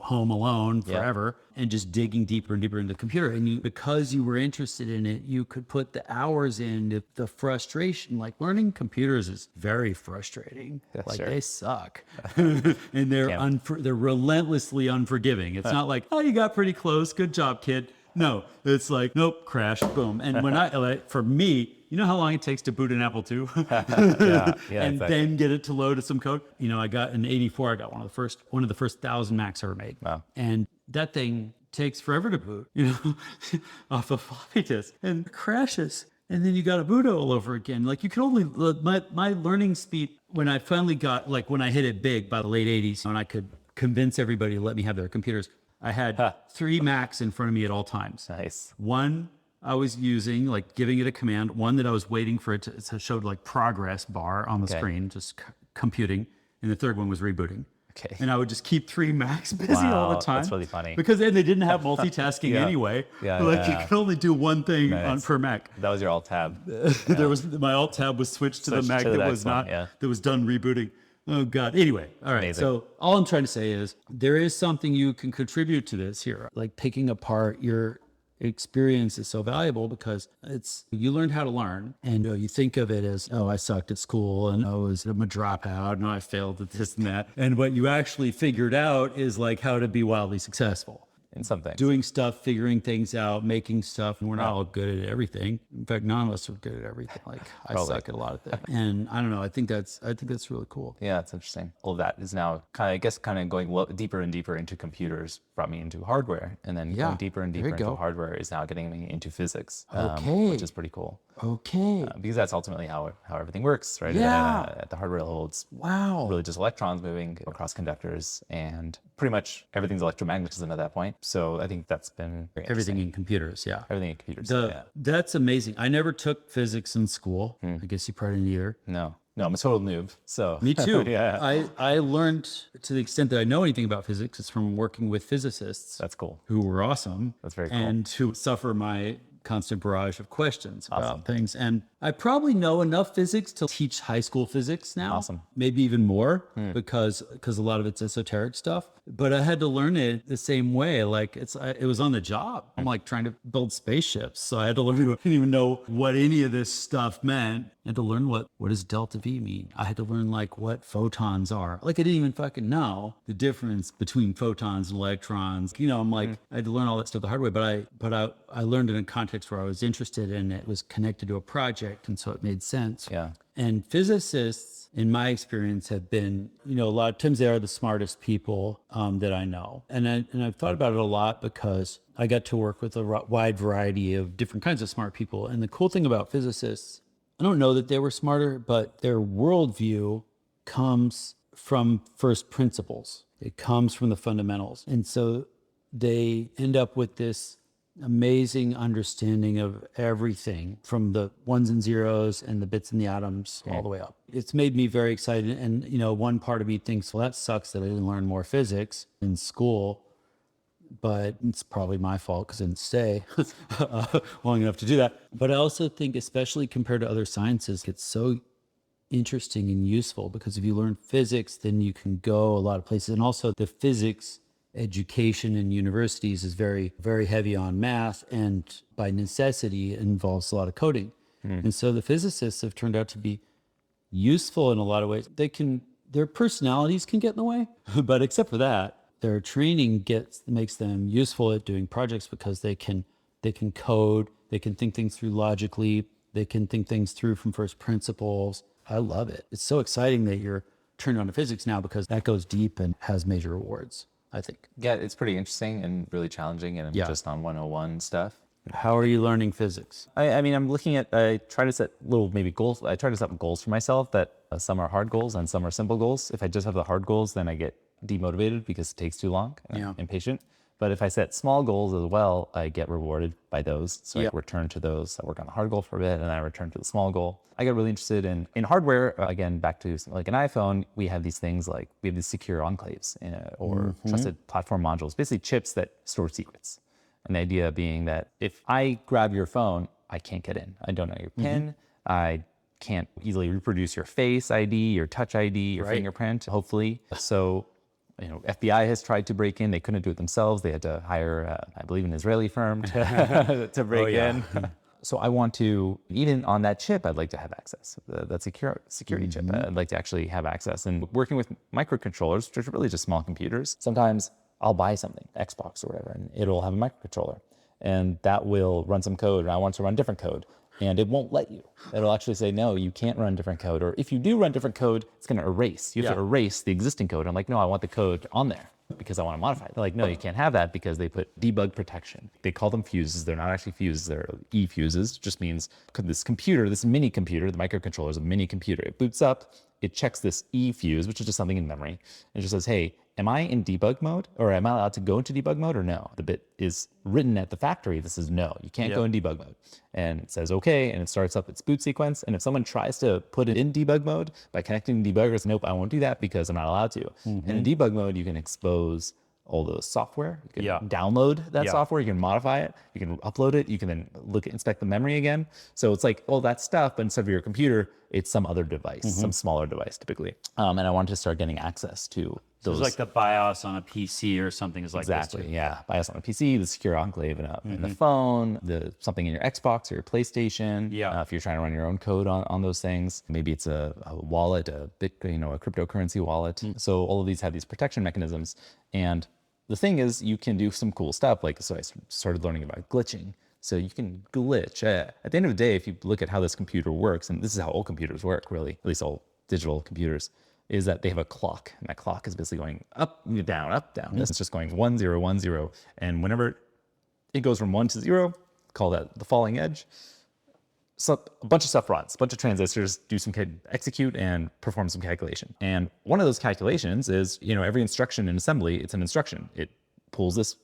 A: home alone forever and just digging deeper and deeper into the computer. And because you were interested in it, you could put the hours in the frustration. Like learning computers is very frustrating. They suck. And they're relentlessly unforgiving. It's not like, oh, you got pretty close. Good job, kid. No, it's like, nope, crash, boom. And for me, you know how long it takes to boot an Apple II? And then get it to load some code? I got an 84. I got one of the first 1,000 Macs ever made.
F: Wow.
A: And that thing takes forever to boot, off a floppy disk and crashes. And then you got to boot all over again. Like you can only, my learning speed, when I finally got, like when I hit it big by the late 80s, and I could convince everybody to let me have their computers, I had 3 Macs in front of me at all times.
F: Nice.
A: One I was using, like giving it a command, one that I was waiting for it to show like progress bar on the screen, just computing. And the third one was rebooting.
F: Okay.
A: And I would just keep 3 Macs busy all the time.
F: That's really funny.
A: Because then they didn't have multitasking anyway. Like you could only do one thing per Mac.
F: That was your alt tab.
A: There was my alt tab was switched to the Mac that was not that was done rebooting. Oh God. Anyway, all right.
F: Amazing.
A: So all I'm trying to say is there is something you can contribute to this here. Like picking apart your experience is so valuable because you learned how to learn, and you think of it as, oh, I sucked at school and I'm a dropout and I failed at this and that. And what you actually figured out is like how to be wildly successful.
F: In some things.
A: Doing stuff, figuring things out, making stuff, and we're not all good at everything. In fact, none of us are good at everything. Like I suck at a lot of things, and I don't know. I think that's really cool.
F: Yeah, it's interesting. All of that is now kind of going deeper and deeper into computers brought me into hardware, and then going deeper and deeper into hardware is now getting me into physics, which is pretty cool.
A: Okay.
F: Because that's ultimately how everything works, right?
A: Yeah.
F: At the hardware level, it's
A: wow.
F: really just electrons moving across conductors, and pretty much everything's electromagnetism at that point. So I think that's been very
A: everything in computers. Yeah.
F: Everything in computers.
A: That's amazing. I never took physics in school. I guess you probably didn't either.
F: No, I'm a total noob. So
A: me too.
F: Yeah.
A: I learned, to the extent that I know anything about physics, it's from working with physicists.
F: That's cool.
A: Who were awesome.
F: That's very cool.
A: And who suffer my constant barrage of questions about things. And I probably know enough physics to teach high school physics now.
F: Awesome.
A: Maybe even more because a lot of it's esoteric stuff. But I had to learn it the same way. Like it was on the job. I'm like trying to build spaceships. So I had to learn. I didn't even know what any of this stuff meant. I had to learn what does delta V mean? I had to learn like what photons are. Like I didn't even fucking know the difference between photons and electrons. I'm like, I had to learn all that stuff the hard way, but I learned in a context where I was interested and it was connected to a project. And so it made sense.
F: Yeah.
A: And physicists, in my experience, have been, a lot of times they are the smartest people that I know. And I've thought about it a lot because I got to work with a wide variety of different kinds of smart people. And the cool thing about physicists, I don't know that they were smarter, but their worldview comes from first principles. It comes from the fundamentals. And so they end up with this amazing understanding of everything from the ones and zeros and the bits and the atoms all the way up. It's made me very excited. And, one part of me thinks, well, that sucks that I didn't learn more physics in school, but it's probably my fault because I didn't stay long enough to do that. But I also think, especially compared to other sciences, it's so interesting and useful because if you learn physics, then you can go a lot of places. And also the physics education in universities is very, very heavy on math, and by necessity it involves a lot of coding. And so the physicists have turned out to be useful in a lot of ways. Their personalities can get in the way, but except for that, their training makes them useful at doing projects because they can code, they can think things through logically, they can think things through from first principles. I love it. It's so exciting that you're turned on to physics now because that goes deep and has major rewards, I think.
F: Yeah, it's pretty interesting and really challenging, and I'm just on 101 stuff.
A: How are you learning physics?
F: I mean, I try to set maybe goals. I try to set goals for myself that some are hard goals and some are simple goals. If I just have the hard goals, then I get demotivated because it takes too long and I'm impatient. But if I set small goals as well, I get rewarded by those. So I return to those. I work on the hard goal for a bit, and then I return to the small goal. I get really interested in hardware. Again, back to something like an iPhone, we have these things like we have these secure enclaves or trusted platform modules, basically chips that store secrets. And the idea being that if I grab your phone, I can't get in. I don't know your PIN. I can't easily reproduce your face ID, your touch ID, your fingerprint, hopefully. So FBI has tried to break in. They couldn't do it themselves. They had to hire, I believe, an Israeli firm to break in. So I want to, even on that chip, I'd like to have access. That security chip, I'd like to actually have access. And working with microcontrollers, which are really just small computers, sometimes I'll buy something, Xbox or whatever, and it'll have a microcontroller. And that will run some code, and I want to run different code. And it won't let you. It'll actually say, no, you can't run different code. Or if you do run different code, it's going to erase. You have to erase the existing code. I'm like, no, I want the code on there. because I want to modify it. They're like, no, you can't have that because they put debug protection. They call them fuses. They're not actually fuses. They're e-fuses. It just means this computer, this mini computer, the microcontroller is a mini computer. It boots up, it checks this e-fuse, which is just something in memory. And it just says, hey, am I in debug mode, or am I allowed to go into debug mode or no? The bit is written at the factory. This is no, you can't go in debug mode. And it says, okay, and it starts up its boot sequence. And if someone tries to put it in debug mode by connecting debuggers, nope, I won't do that because I'm not allowed to. And in debug mode, you can expose all the software. You can download that software, you can modify it, you can upload it, you can then inspect the memory again. So it's like all that stuff, but instead of your computer, it's some other device, some smaller device typically. And I wanted to start getting access to those.
A: It's like the BIOS on a PC or something is like
F: exactly,
A: this too.
F: yeah. BIOS on a PC, the secure enclave in the phone, something in your Xbox or your PlayStation.
A: Yeah.
F: If you're trying to run your own code on those things, maybe it's a wallet, a Bitcoin, a cryptocurrency wallet. So all of these have these protection mechanisms. And the thing is, you can do some cool stuff. So I started learning about glitching. So you can glitch. At the end of the day, if you look at how this computer works, and this is how all computers work, really, at least all digital computers, is that they have a clock, and that clock is basically going up, down, up, down. This is just going 1, 0, 1, 0. And whenever it goes from 1 to 0, call that the falling edge. So a bunch of stuff runs, a bunch of transistors do execute and perform some calculation. And one of those calculations is, every instruction in assembly, it's an instruction. It pulls this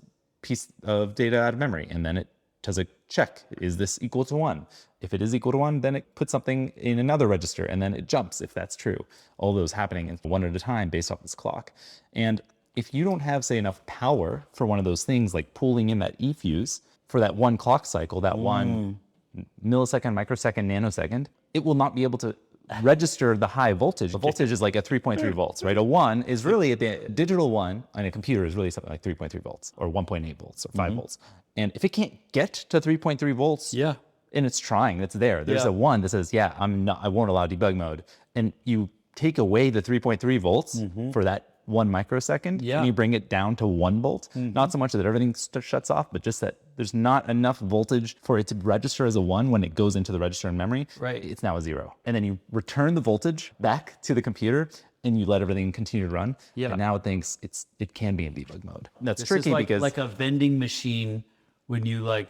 F: piece of data out of memory, and then it does a check. Is this equal to 1? If it is equal to 1, then it puts something in another register, and then it jumps if that's true. All those happening one at a time based off this clock. And if you don't have, say, enough power for one of those things, like pulling in that e-fuse for that one clock cycle, that one millisecond, microsecond, nanosecond, it will not be able to register the high voltage. The voltage is like a 3.3 volts, right? A 1 is really, the digital 1 on a computer is really something like 3.3 volts or 1.8 volts or 5 volts. And if it can't get to 3.3 volts, and it's trying, it's there. There's a 1 that says, I won't allow debug mode. And you take away the 3.3 volts for that 1 microsecond, and you bring it down to 1 volt. Not so much that everything shuts off, but just that there's not enough voltage for it to register as a 1 when it goes into the register in memory.
A: Right.
F: It's now a 0. And then you return the voltage back to the computer, and you let everything continue to run. And now it thinks it can be in debug mode. That's tricky because
A: like a vending machine when you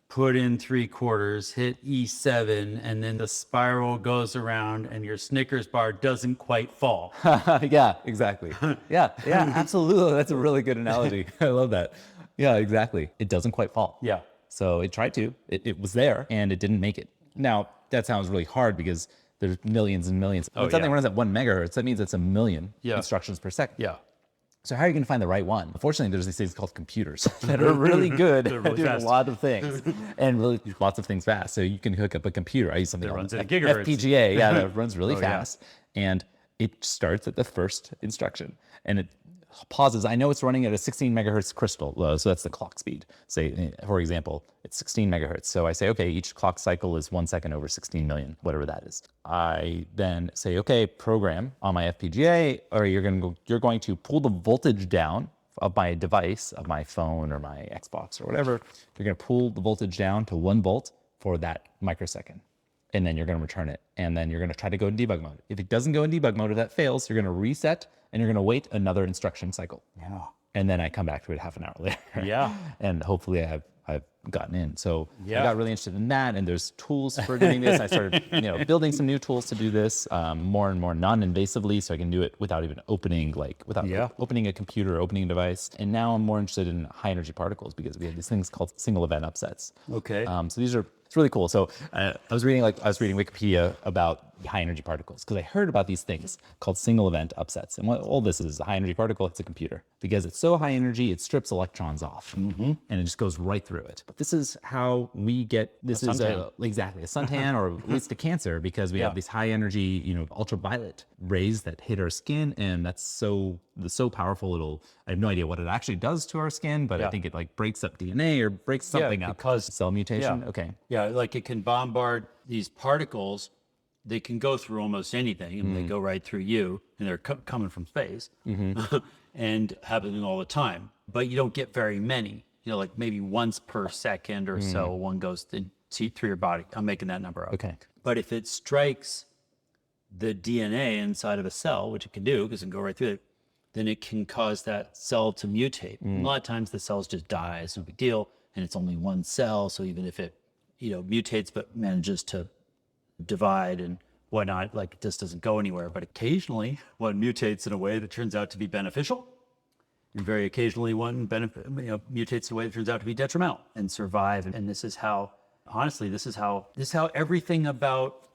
A: put in 3/4, hit E7, and then the spiral goes around and your Snickers bar doesn't quite fall.
F: Yeah, exactly. Yeah, absolutely. That's a really good analogy. I love that. Yeah, exactly. It doesn't quite fall.
A: Yeah.
F: So it tried to. It was there, and it didn't make it. Now, that sounds really hard because there's millions and millions. When something runs at 1 megahertz, that means it's a million instructions per second.
A: Yeah.
F: So how are you going to find the right one? Unfortunately, there's these things called computers that are really good at doing a lot of things and really lots of things fast. So you can hook up a computer. I use something called FPGA. Yeah, that runs really fast. And it starts at the first instruction. And it pauses. I know it's running at a 16 megahertz crystal, so that's the clock speed. Say, for example, it's 16 megahertz. So I say, okay, each clock cycle is 1 second over 16 million, whatever that is. I then say, okay, program on my FPGA, or you're going to pull the voltage down of my device, of my phone or my Xbox or whatever. You're going to pull the voltage down to 1 volt for that microsecond. And then you're going to return it. And then you're going to try to go in debug mode. If it doesn't go in debug mode, if that fails, you're going to reset and you're going to wait another instruction cycle.
A: Yeah.
F: And then I come back to it half an hour later.
A: Yeah.
F: And hopefully I've gotten in. So I got really interested in that. And there's tools for doing this. I started building some new tools to do this more and more non-invasively, so I can do it without even opening, opening a computer, opening a device. And now I'm more interested in high energy particles because we have these things called single event upsets.
A: Okay.
F: So it's really cool. So I was reading Wikipedia about high energy particles because I heard about these things called single event upsets. And what all this is a high energy particle, it's a computer. Because it's so high energy, it strips electrons off and it just goes right through it. But this is how we get, exactly a suntan or leads to cancer because we have these high energy, ultraviolet rays that hit our skin. And that's so powerful. I have no idea what it actually does to our skin, but I think it breaks up DNA or breaks something up.
A: Because
F: cell mutation.
A: Yeah.
F: Okay.
A: Yeah, it can bombard these particles. They can go through almost anything, and they go right through you, and they're coming from space, and happening all the time. But you don't get very many. Maybe once per second or so, one goes through your body. I'm making that number up.
F: Okay.
A: But if it strikes the DNA inside of a cell, which it can do because it can go right through it, then it can cause that cell to mutate. A lot of times the cells just die, it's no big deal, and it's only one cell. So even if it, mutates but manages to divide and whatnot, like it just doesn't go anywhere. But occasionally one mutates in a way that turns out to be beneficial. And very occasionally one mutates in a way that turns out to be detrimental and survive. And this is how, honestly, this is how everything about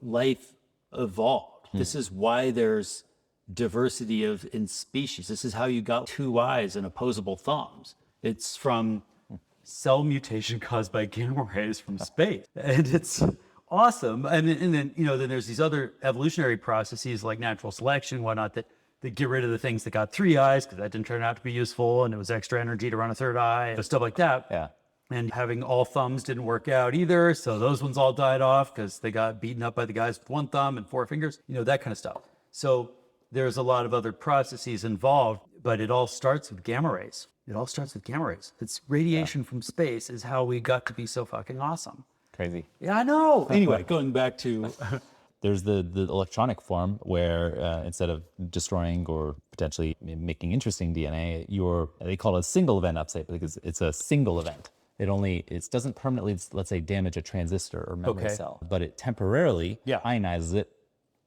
A: life evolved. This is why there's diversity in species. This is how you got two eyes and opposable thumbs. It's from cell mutation caused by gamma rays from space. And it's awesome. And then, then there's these other evolutionary processes like natural selection, whatnot, that get rid of the things that got three eyes because that didn't turn out to be useful and it was extra energy to run a third eye, stuff like that.
F: Yeah.
A: And having all thumbs didn't work out either. So those ones all died off because they got beaten up by the guys with one thumb and four fingers, that kind of stuff. So there's a lot of other processes involved, but it all starts with gamma rays. It's radiation from space is how we got to be so fucking awesome.
F: Crazy.
A: Yeah, I know. Anyway, going back to...
F: There's the electronic form where instead of destroying or potentially making interesting DNA, they call it a single event upstate because it's a single event. It doesn't permanently, let's say, damage a transistor or memory cell, but it temporarily ionizes it,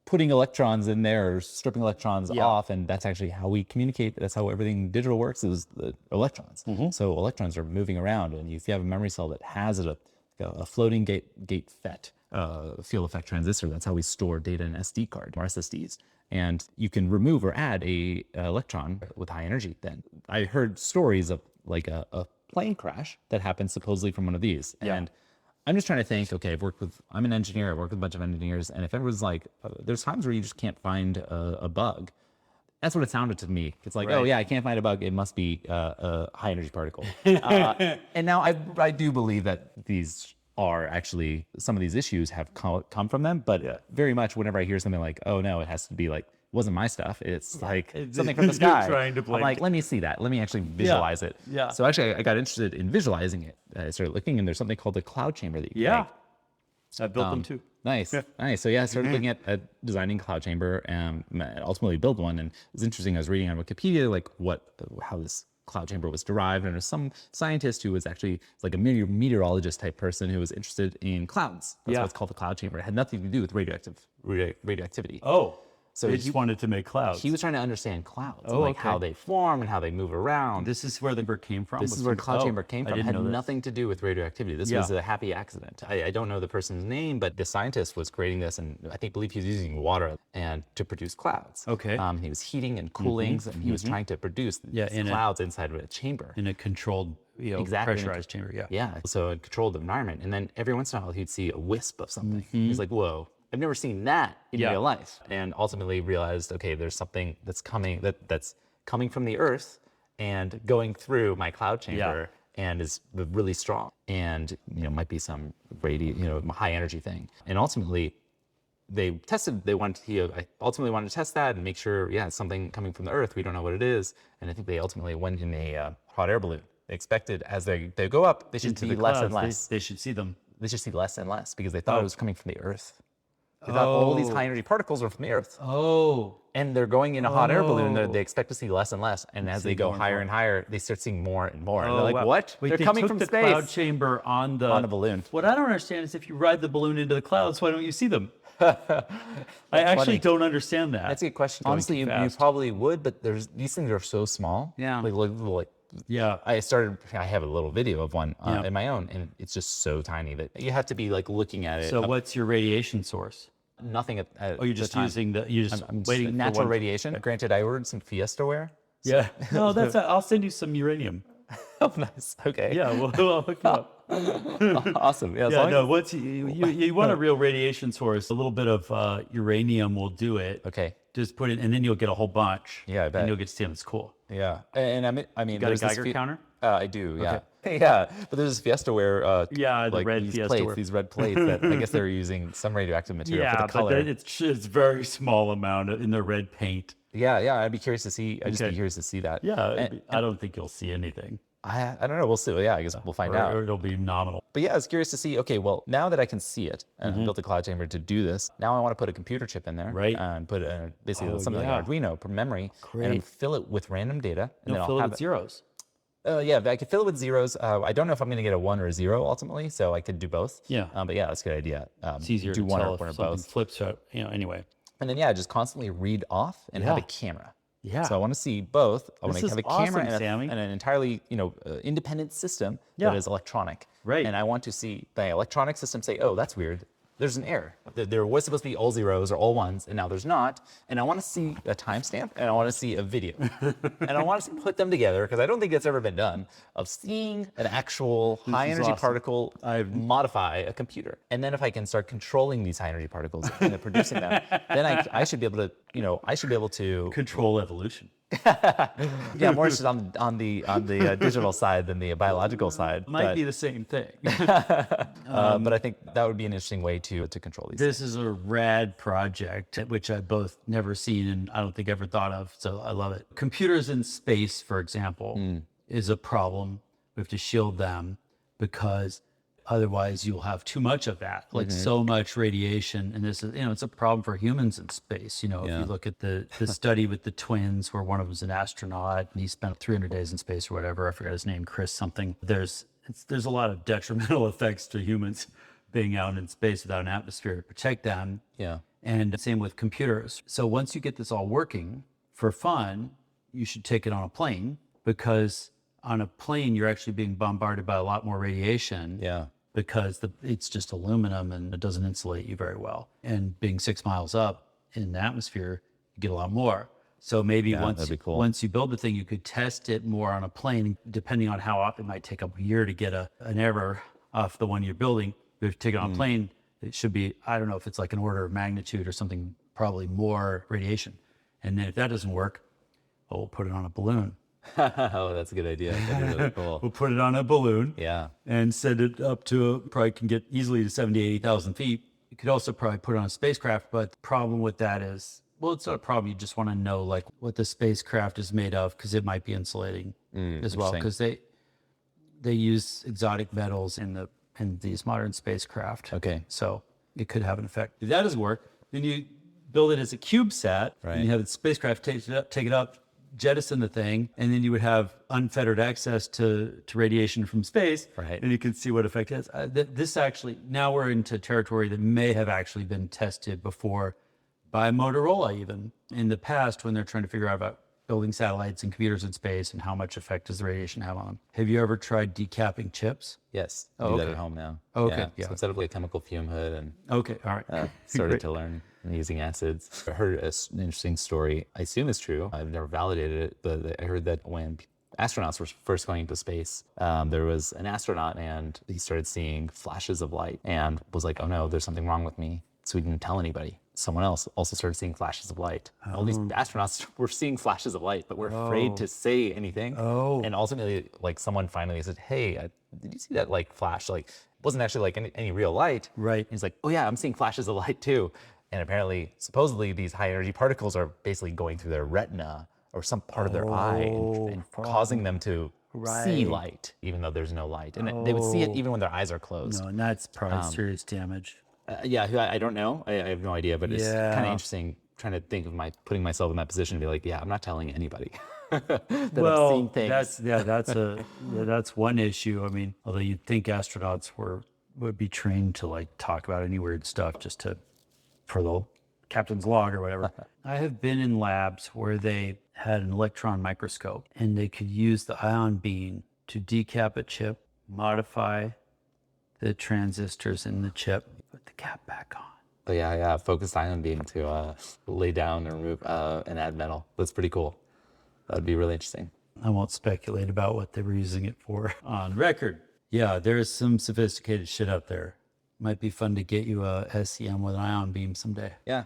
F: putting electrons in there or stripping electrons off, and that's actually how we communicate. That's how everything digital works, is the electrons. So electrons are moving around, and if you have a memory cell that has a floating gate FET, field effect transistor, that's how we store data in SD card or SSDs. And you can remove or add a electron with high energy. Then I heard stories of like a plane crash that happened supposedly from one of these. And I'm just trying to think, okay, I'm an engineer, I work with a bunch of engineers, and if everyone's like, there's times where you just can't find a bug. That's what it sounded to me. It's like, oh yeah, I can't find a bug. It must be a high energy particle. And now I do believe that these are actually, some of these issues have come from them, but very much whenever I hear something like, oh no, it has to be like, wasn't my stuff. It's like something from the sky. I'm like, let me see that. Let me actually visualize it.
A: Yeah.
F: So actually I got interested in visualizing it. I started looking, and there's something called the cloud chamber that you can make.
A: I built them too.
F: Nice. Nice. So yeah, I started looking at designing cloud chamber and ultimately build one. And it's interesting. I was reading on Wikipedia, like how this cloud chamber was derived. And there's some scientist who was actually like a meteorologist type person who was interested in clouds. That's why it's called the cloud chamber. It had nothing to do with radioactivity.
A: Oh.
F: So
A: he just wanted to make clouds.
F: He was trying to understand clouds, and how they form and how they move around.
A: This is where the number came from?
F: This is where the cloud chamber came from. It had nothing to do with radioactivity. This was a happy accident. I don't know the person's name, but the scientist was creating this, and I believe he was using water to produce clouds.
A: Okay.
F: He was heating and cooling, and he was trying to produce clouds inside of a chamber.
A: In a controlled, pressurized chamber,
F: Yeah, so a controlled environment. And then every once in a while, he'd see a wisp of something. He's like, whoa. I've never seen that in real life, and ultimately realized, okay, there's something that's coming that's coming from the Earth and going through my cloud chamber and is really strong, and might be some high energy thing. And ultimately, I ultimately wanted to test that and make sure, it's something coming from the Earth. We don't know what it is, and I think they ultimately went in a hot air balloon. They expected as they go up, they should see less and less.
A: They should see them.
F: They should see less and less because they thought it was coming from the Earth. They thought all these high energy particles are from the Earth. And they're going in a hot air balloon. They expect to see less and less. And as they go higher and higher, they start seeing more and more. And they're like, what?
A: Wait,
F: they're coming from
A: the
F: space.
A: Cloud chamber on
F: a balloon.
A: What I don't understand is if you ride the balloon into the clouds, why don't you see them? I actually don't understand that.
F: That's a good question. Honestly, you probably would, but these things are so small.
A: Yeah.
F: I have a little video of one in my own, and it's just so tiny that you have to be like looking at it.
A: So what's your radiation source?
F: Nothing at
A: you're just using
F: I'm waiting natural for radiation. Granted, I ordered some Fiesta ware.
A: Yeah. No, I'll send you some uranium.
F: Oh, nice. Okay.
A: Yeah, we'll hook you up.
F: Awesome.
A: Once you want a real radiation source, a little bit of uranium will do it.
F: Okay.
A: Just put it, and then you'll get a whole bunch.
F: Yeah, I bet.
A: And you'll get to see them. It's cool.
F: Yeah. And I mean,
A: you got a Geiger counter?
F: I do. Yeah. Okay. Yeah. But there's this Fiesta ware.
A: The red Fiesta ware.
F: These red plates that I guess they're using some radioactive material for the color.
A: But it's very small amount in the red paint.
F: Yeah. I'd be curious to see. I'd just be curious to see that.
A: Yeah. I don't think you'll see anything.
F: I don't know. We'll see. Yeah, I guess we'll find out.
A: Or it'll be nominal.
F: But yeah, I was curious to see, okay, well, now that I can see it and I built a cloud chamber to do this, now I want to put a computer chip in there.
A: Right.
F: And put basically something like Arduino for memory.
A: Great.
F: And fill it with random data. And then
A: Fill
F: I'll
A: it
F: have
A: with zeros.
F: Yeah, I could fill it with zeros. I don't know if I'm going to get a 1 or a 0 ultimately, so I could do both.
A: Yeah.
F: But yeah, that's a good idea.
A: It's easier
F: do
A: to
F: one
A: tell
F: or
A: if
F: one or
A: something
F: both.
A: flips out, anyway.
F: And then, yeah, just constantly read off and have a camera.
A: Yeah.
F: So I want to see both. I want
A: This
F: to
A: is
F: have a camera
A: awesome, Sammy.
F: and an entirely, independent system
A: Yeah.
F: that is electronic.
A: Right.
F: And I want to see the electronic system say, oh, that's weird. There's an error. There was supposed to be all zeros or all ones, and now there's not. And I want to see a timestamp, and I want to see a video. And I want to put them together, because I don't think that's ever been done, of seeing an actual high-energy particle modify a computer. And then if I can start controlling these high-energy particles and then producing them, then I should be able to,
A: Control evolution.
F: yeah, more just on the digital side than the biological side.
A: Might be the same thing.
F: But I think that would be an interesting way to control these.
A: This is a rad project, which I've both never seen and I don't think ever thought of, so I love it. Computers in space, for example, is a problem. We have to shield them because otherwise you'll have too much of that, like so much radiation. And this is, it's a problem for humans in space. If you look at the study with the twins, where one of them's an astronaut and he spent 300 days in space or whatever, I forgot his name, Chris something. There's a lot of detrimental effects to humans being out in space without an atmosphere to protect them.
F: Yeah.
A: And same with computers. So once you get this all working for fun, you should take it on a plane, because on a plane, you're actually being bombarded by a lot more radiation.
F: Yeah.
A: Because it's just aluminum and it doesn't insulate you very well. And being 6 miles up in the atmosphere, you get a lot more. So maybe once you build the thing, you could test it more on a plane, depending on how often it might take a year to get an error off the one you're building. But if you take it on a plane, it should be, I don't know if it's like an order of magnitude or something, probably more radiation. And then if that doesn't work, we'll put it on a balloon.
F: Oh, that's a good idea. That'd be really cool.
A: We'll put it on a balloon.
F: Yeah.
A: And send it up to, probably can get easily to 70, 80,000 feet. You could also probably put it on a spacecraft, but the problem with that is, well, it's not a problem. You just want to know like what the spacecraft is made of, because it might be insulating as well, because they use exotic metals in these modern spacecraft.
F: Okay.
A: So it could have an effect. If that doesn't work, then you build it as a CubeSat, and you have the spacecraft take it up, jettison the thing, and then you would have unfettered access to radiation from space,
F: right?
A: And you can see what effect it has. This actually, now we're into territory that may have actually been tested before by Motorola, even in the past, when they're trying to figure out about building satellites and computers in space and how much effect does the radiation have on them. Have you ever tried decapping chips?
F: Yes. I do that at home now.
A: Okay.
F: Yeah. So instead of like a chemical fume hood and
A: okay, all right.
F: started to learn using acids. I heard an interesting story. I assume it's true. I've never validated it, but I heard that when astronauts were first going into space, there was an astronaut and he started seeing flashes of light and was like, oh no, there's something wrong with me. So he didn't tell anybody. Someone else also started seeing flashes of light. All these astronauts were seeing flashes of light, but were afraid to say anything. And ultimately, like someone finally said, hey, did you see that like flash? Like, it wasn't actually like any real light.
A: Right.
F: And he's like, oh yeah, I'm seeing flashes of light too. And apparently, supposedly these high energy particles are basically going through their retina or some part of their eye and causing them to see light, even though there's no light. And they would see it even when their eyes are closed.
A: No, and that's probably serious damage.
F: I don't know. I have no idea, but it's kind of interesting trying to think of putting myself in that position and be like, yeah, I'm not telling anybody that I'm seeing things.
A: That's one issue. I mean, although you'd think astronauts would be trained to like talk about any weird stuff just for the captain's log or whatever. I have been in labs where they had an electron microscope and they could use the ion beam to decap a chip, modify the transistors in the chip, put the cap back on.
F: Oh yeah, focused ion beam to lay down and remove and add metal. That's pretty cool. That'd be really interesting.
A: I won't speculate about what they were using it for on record. Yeah, there's some sophisticated shit out there. Might be fun to get you a SEM with an ion beam someday.
F: Yeah.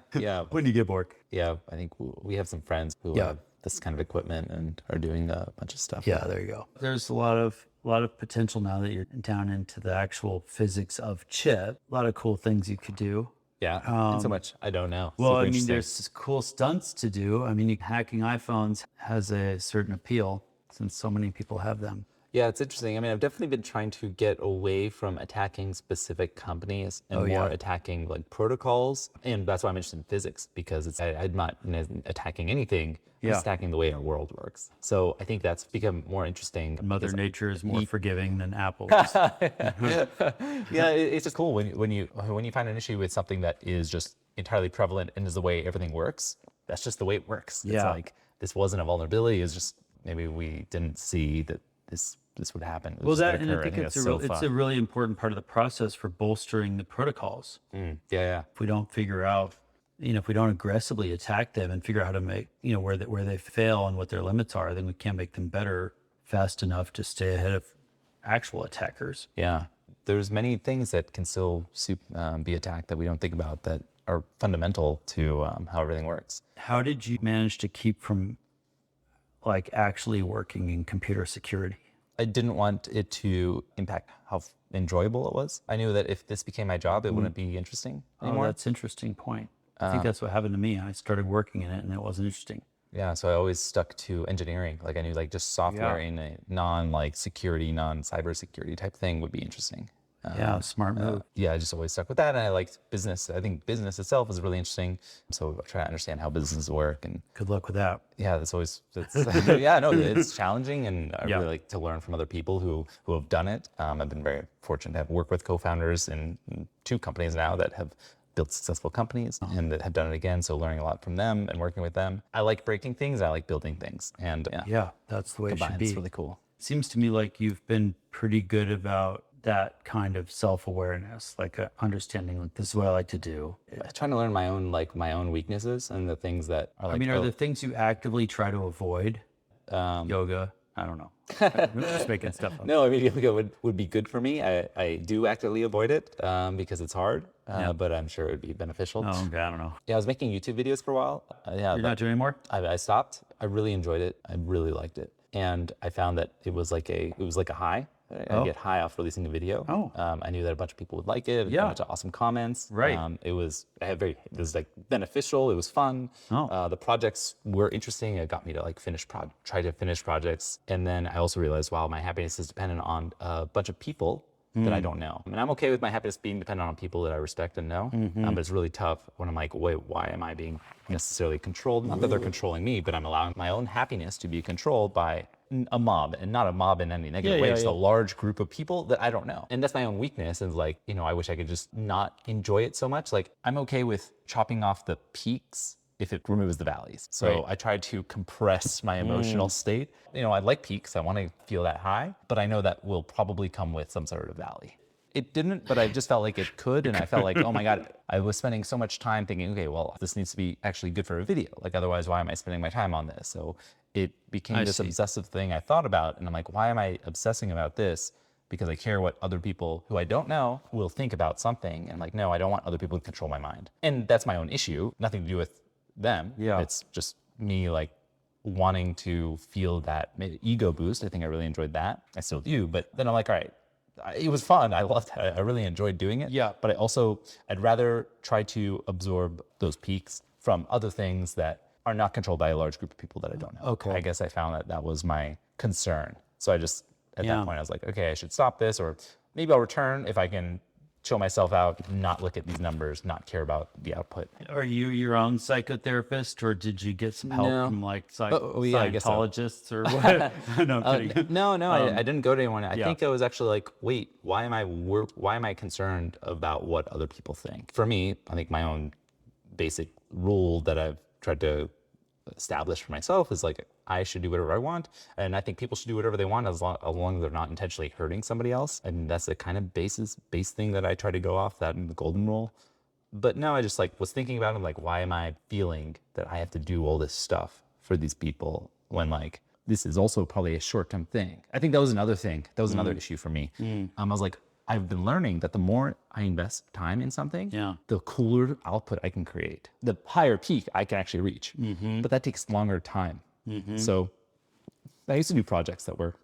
A: When you get bored.
F: Yeah, I think we have some friends who have this kind of equipment and are doing a bunch of stuff.
A: Yeah, there you go. There's a lot of potential now that you're down into the actual physics of chip. A lot of cool things you could do.
F: Yeah, and so much I don't know.
A: Well, I mean, there's cool stunts to do. I mean, hacking iPhones has a certain appeal since so many people have them.
F: Yeah, it's interesting. I mean, I've definitely been trying to get away from attacking specific companies and more attacking like protocols. And that's why I'm interested in physics, because I'm not attacking anything. I'm just attacking the way our world works. So I think that's become more interesting.
A: Mother Nature is more forgiving than apples.
F: Yeah, it's just cool when you find an issue with something that is just entirely prevalent and is the way everything works. That's just the way it works. It's like, this wasn't a vulnerability. It's just maybe we didn't see that this would happen.
A: Well, I think it's a really important part of the process for bolstering the protocols.
F: Yeah.
A: If we don't figure out, if we don't aggressively attack them and figure out how to make, where they fail and what their limits are, then we can't make them better fast enough to stay ahead of actual attackers.
F: Yeah. There's many things that can still be attacked that we don't think about that are fundamental to how everything works.
A: How did you manage to keep from like actually working in computer security?
F: I didn't want it to impact how enjoyable it was. I knew that if this became my job, it wouldn't be interesting anymore.
A: Oh, that's an interesting point. I think that's what happened to me. I started working in it and it wasn't interesting.
F: Yeah, so I always stuck to engineering. Like I knew like just software in a non-security, non-cyber security type thing would be interesting.
A: Smart move.
F: I just always stuck with that. And I liked business. I think business itself is really interesting. So I try to understand how businesses work. And
A: good luck with that.
F: Yeah, it's challenging. And I really like to learn from other people who have done it. I've been very fortunate to have worked with co-founders in 2 companies now that have built successful companies and that have done it again. So learning a lot from them and working with them. I like breaking things. I like building things. And
A: that's the way it should be.
F: It's really cool.
A: Seems to me like you've been pretty good about that kind of self-awareness, like understanding like this is what I like to do.
F: Trying to learn my own weaknesses and the things that are like.
A: are the things you actively try to avoid? Yoga. I don't know. I'm just making stuff up.
F: No, I mean yoga would be good for me. I do actively avoid it because it's hard, but I'm sure it would be beneficial.
A: Oh, okay, I don't know.
F: Yeah, I was making YouTube videos for a while.
A: You're not doing anymore?
F: I stopped. I really enjoyed it. I really liked it, and I found that it was like a high. I get high off releasing a video. I knew that a bunch of people would like it. A bunch of awesome comments.
A: Right.
F: It was like beneficial. It was fun. The projects were interesting. It got me to like try to finish projects. And then I also realized, wow, my happiness is dependent on a bunch of people that I don't know. I mean, I'm okay with my happiness being dependent on people that I respect and know. But it's really tough when I'm like, wait, why am I being necessarily controlled? Not that they're controlling me, but I'm allowing my own happiness to be controlled by a mob, and not a mob in any negative way, just a large group of people that I don't know. And that's my own weakness, is like, I wish I could just not enjoy it so much. Like, I'm okay with chopping off the peaks if it removes the valleys. So I try to compress my emotional state. I like peaks, I want to feel that high, but I know that will probably come with some sort of valley. It didn't, but I just felt like it could, and I felt like, oh my God, I was spending so much time thinking, okay, well, this needs to be actually good for a video. Like, otherwise, why am I spending my time on this? So it became this obsessive thing I thought about, and I'm like, why am I obsessing about this? Because I care what other people who I don't know will think about something, and like, no, I don't want other people to control my mind. And that's my own issue, nothing to do with them. It's just me like wanting to feel that ego boost. I think I really enjoyed that. I still do, but then I'm like, all right, it was fun. I loved it. I really enjoyed doing it. Yeah. But I'd rather try to absorb those peaks from other things that are not controlled by a large group of people that I don't know. Okay. I guess I found that was my concern. So I just, at that point, I was like, okay, I should stop this, or maybe I'll return if I can chill myself out, not look at these numbers, not care about the output.
A: Are you your own psychotherapist, or did you get some help from like Scientologists or what? No, I'm kidding.
F: No, I didn't go to anyone. I think I was actually like, wait, why am I concerned about what other people think? For me, I think my own basic rule that I've tried to establish for myself is like, I should do whatever I want, and I think people should do whatever they want as long as they're not intentionally hurting somebody else. And that's the kind of base thing that I try to go off, that in the golden rule. But now I just like was thinking about it, like, why am I feeling that I have to do all this stuff for these people when like this is also probably a short-term thing? I think that was another thing. That was another issue for me. I was like, I've been learning that the more I invest time in something, the cooler output I can create. The higher peak I can actually reach, but that takes longer time. So I used to do projects that were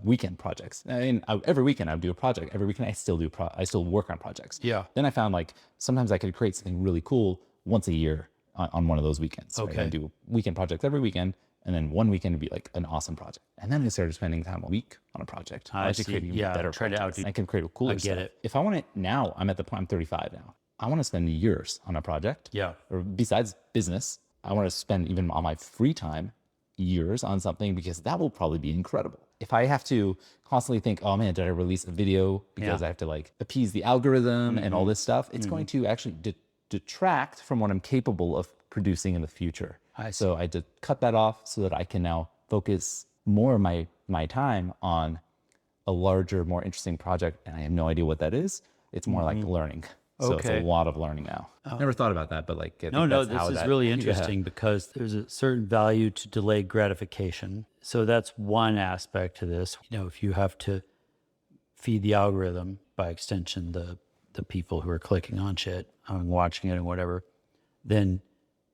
F: weekend projects. I mean, every weekend I would do a project. Every weekend I still work on projects. Then I found like sometimes I could create something really cool once a year on one of those weekends. Okay. Right? I do weekend projects every weekend, And then one weekend would be like an awesome project. And then I started spending time a week on a project.
A: I
F: should
A: see.
F: create even
A: Yeah,
F: better
A: try to
F: projects.
A: outdo-
F: I can create a cooler
A: I get
F: stuff.
A: it.
F: If I want it now, I'm at the point, I'm 35 now. I want to spend years on a project.
A: Yeah.
F: Or besides business, I want to spend even on my free time years on something because that will probably be incredible. If I have to constantly think, oh man, did I release a video because I have to like appease the algorithm and all this stuff, it's going to actually detract from what I'm capable of producing in the future. So I did cut that off so that I can now focus more of my time on a larger, more interesting project. And I have no idea what that is. It's more like learning. So it's a lot of learning now. Never thought about that, but like, I think that's how
A: this is really interesting because there's a certain value to delayed gratification. So that's one aspect to this. You know, if you have to feed the algorithm, by extension, the people who are clicking on shit and watching it and whatever, then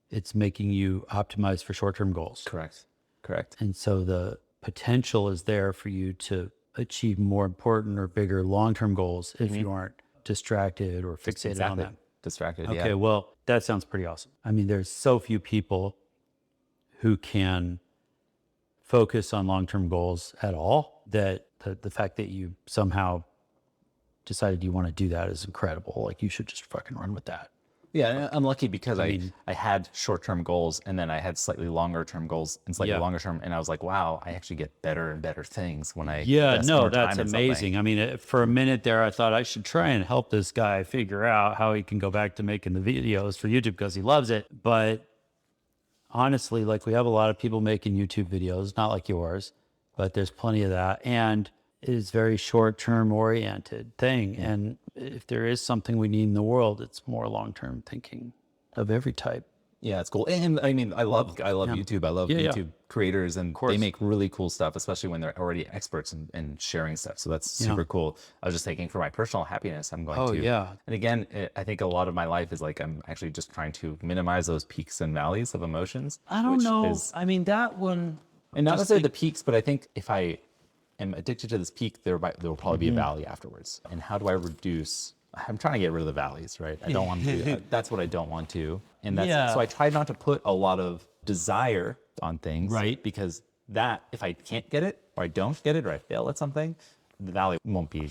A: it's making you optimize for short-term goals.
F: Correct.
A: And so the potential is there for you to achieve more important or bigger long-term goals if you aren't distracted or fixated on that.
F: Distracted,
A: Okay, well, that sounds pretty awesome. I mean, there's so few people who can focus on long-term goals at all that the fact that you somehow decided you want to do that is incredible. Like, you should just fucking run with that.
F: Yeah, I'm lucky because I had short-term goals and then I had slightly longer-term goals and slightly longer-term, and I was like, wow, I actually get better and better things when I invest more time
A: that's
F: in
A: amazing.
F: something.
A: I mean, for a minute there, I thought I should try and help this guy figure out how he can go back to making the videos for YouTube because he loves it. But honestly, like, we have a lot of people making YouTube videos, not like yours, but there's plenty of that. And it is very short-term oriented thing. And if there is something we need in the world, it's more long-term thinking of every type.
F: Yeah, it's cool. And I mean, I love YouTube. I love YouTube creators, and they make really cool stuff, especially when they're already experts in sharing stuff. So that's super cool. I was just thinking for my personal happiness, I'm going to. And again, I think a lot of my life is like, I'm actually just trying to minimize those peaks and valleys of emotions.
A: I don't know. I mean, that one.
F: And not necessarily the peaks, but I think if I am addicted to this peak, there will probably be a valley afterwards. And how do I reduce? I'm trying to get rid of the valleys, right? I don't want to. That's what I don't want to. And that's so I try not to put a lot of desire on things,
A: right?
F: Because that, if I can't get it, or I don't get it, or I fail at something, the valley won't be